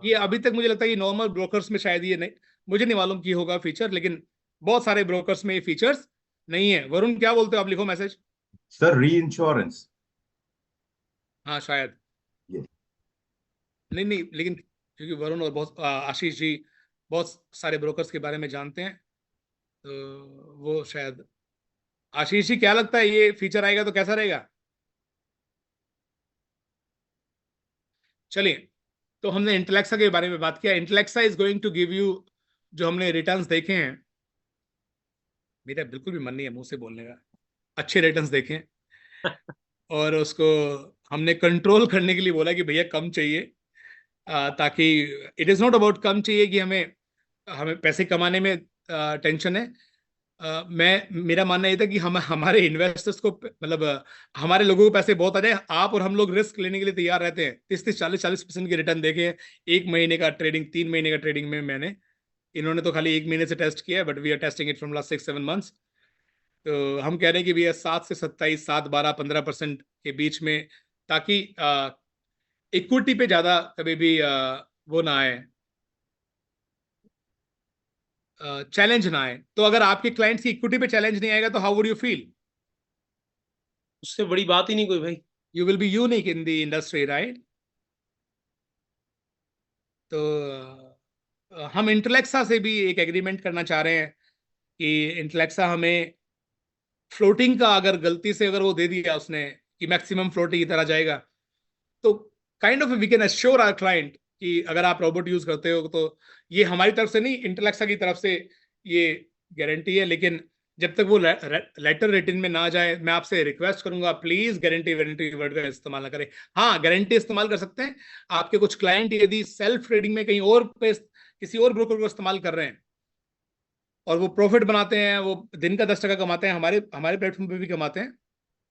ये अभी तक मुझे लगता है ये नॉर्मल ब्रोकर्स में शायद ये नहीं, मुझे नहीं मालूम की होगा फीचर, लेकिन बहुत सारे ब्रोकर्स में ये फीचर्स नहीं है। वरुण क्या बोलते हो आप? लिखो मैसेज। सर री इंश्योरेंस। हाँ शायद नहीं, लेकिन क्योंकि वरुण और बहुत आशीष जी बहुत सारे ब्रोकर्स के बारे में जानते हैं, तो वो शायद। आशीष जी क्या लगता है ये फीचर आएगा तो कैसा रहेगा? चलिए, तो हमने इंटेलेक्सा के बारे में बात किया। Intellexa is going to give you, जो हमने रिटर्न्स देखे हैं, मेरा बिल्कुल भी मन नहीं है मुंह से बोलने का, अच्छे रिटर्न्स देखें और उसको हमने कंट्रोल करने के लिए बोला कि भैया कम चाहिए, ताकि इट इज नॉट अबाउट कम चाहिए कि हमें पैसे कमाने में टेंशन है। मेरा मानना ये था कि हमारे इन्वेस्टर्स को मतलब हमारे लोगों को पैसे बहुत आ जाए, आप और हम लोग रिस्क लेने के लिए तैयार रहते हैं। 30-40% की रिटर्न देखे हैं। 1 महीने का ट्रेडिंग, 3 महीने का ट्रेडिंग में मैंने, इन्होंने तो खाली 1 महीने से टेस्ट किया है, but we are testing it from last 6-7 months. तो हम कह रहे हैं कि भैया 7 से 27, 7, 12, 15% के बीच में, ताकि इक्विटी पे ज्यादा कभी भी वो ना आए, चैलेंज ना आए। तो अगर आपके क्लाइंट्स की इक्विटी पे चैलेंज नहीं आएगा तो हाउ वुड यू फील? उससे बड़ी बात ही नहीं कोई भाई। You will be unique in the industry, right? तो हम इंटेलेक्सा से भी एक एग्रीमेंट करना चाह रहे हैं कि इंटेलेक्सा हमें फ्लोटिंग का, अगर गलती से अगर वो दे दिया उसने कि मैक्सिमम फ्लोटिंग की तरह जाएगा, तो kind of we can assure our client कि अगर आप रोबोट यूज करते हो तो ये हमारी तरफ से नहीं, इंटेलेक्सा की तरफ से ये गारंटी है। लेकिन जब तक वो लेटर रिटन में ना जाए, मैं आपसे रिक्वेस्ट करूंगा प्लीज गारंटी वर्ड का इस्तेमाल ना करें। हाँ, गारंटी इस्तेमाल कर सकते हैं। आपके कुछ क्लाइंट यदि सेल्फ ट्रेडिंग में कहीं और पे किसी और ब्रोकर को इस्तेमाल कर रहे हैं और वो प्रॉफिट बनाते हैं, वो दिन का 10 टका कमाते हैं, हमारे प्लेटफॉर्म पे भी कमाते हैं,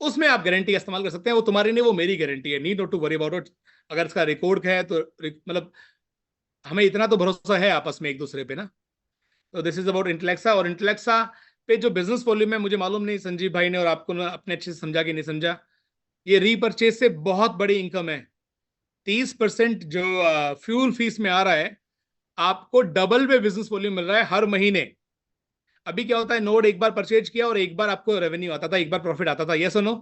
उसमें आप गारंटी का इस्तेमाल कर सकते हैं। वो तुम्हारी नहीं, वो मेरी गारंटी है, need not to worry about it. अगर इसका रिकॉर्ड है तो मतलब हमें इतना तो भरोसा है आपस में एक दूसरे पे ना। तो दिस इज अबाउट इंटेलेक्सा। और इंटेलेक्सा पे जो बिजनेस वॉल्यूम है, मुझे मालूम नहीं संजीव भाई ने और आपको ना अपने अच्छे से समझा कि नहीं समझा, ये रीपरचेज से बहुत बड़ी इनकम है। 30% जो फ्यूल फीस में आ रहा है, आपको डबल पे बिजनेस वॉल्यूम मिल रहा है हर महीने। अभी क्या होता है, नोड एक बार परचेज किया और एक बार आपको रेवेन्यू आता था, एक बार प्रॉफिट आता था। यस और नो?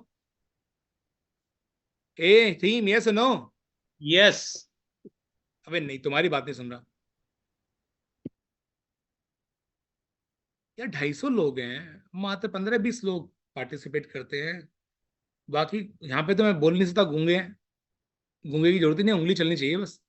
ए टीम, यस और नो? यस। अबे नहीं, तुम्हारी बात नहीं सुन रहा यार। 250 लोग हैं, मात्र 15-20 लोग पार्टिसिपेट करते हैं। बाकी यहाँ पे तो मैं बोल नहीं सकता, गूंगे हैं। गूंगे की जरूरत ही नहीं, उंगली चलनी चाहिए बस।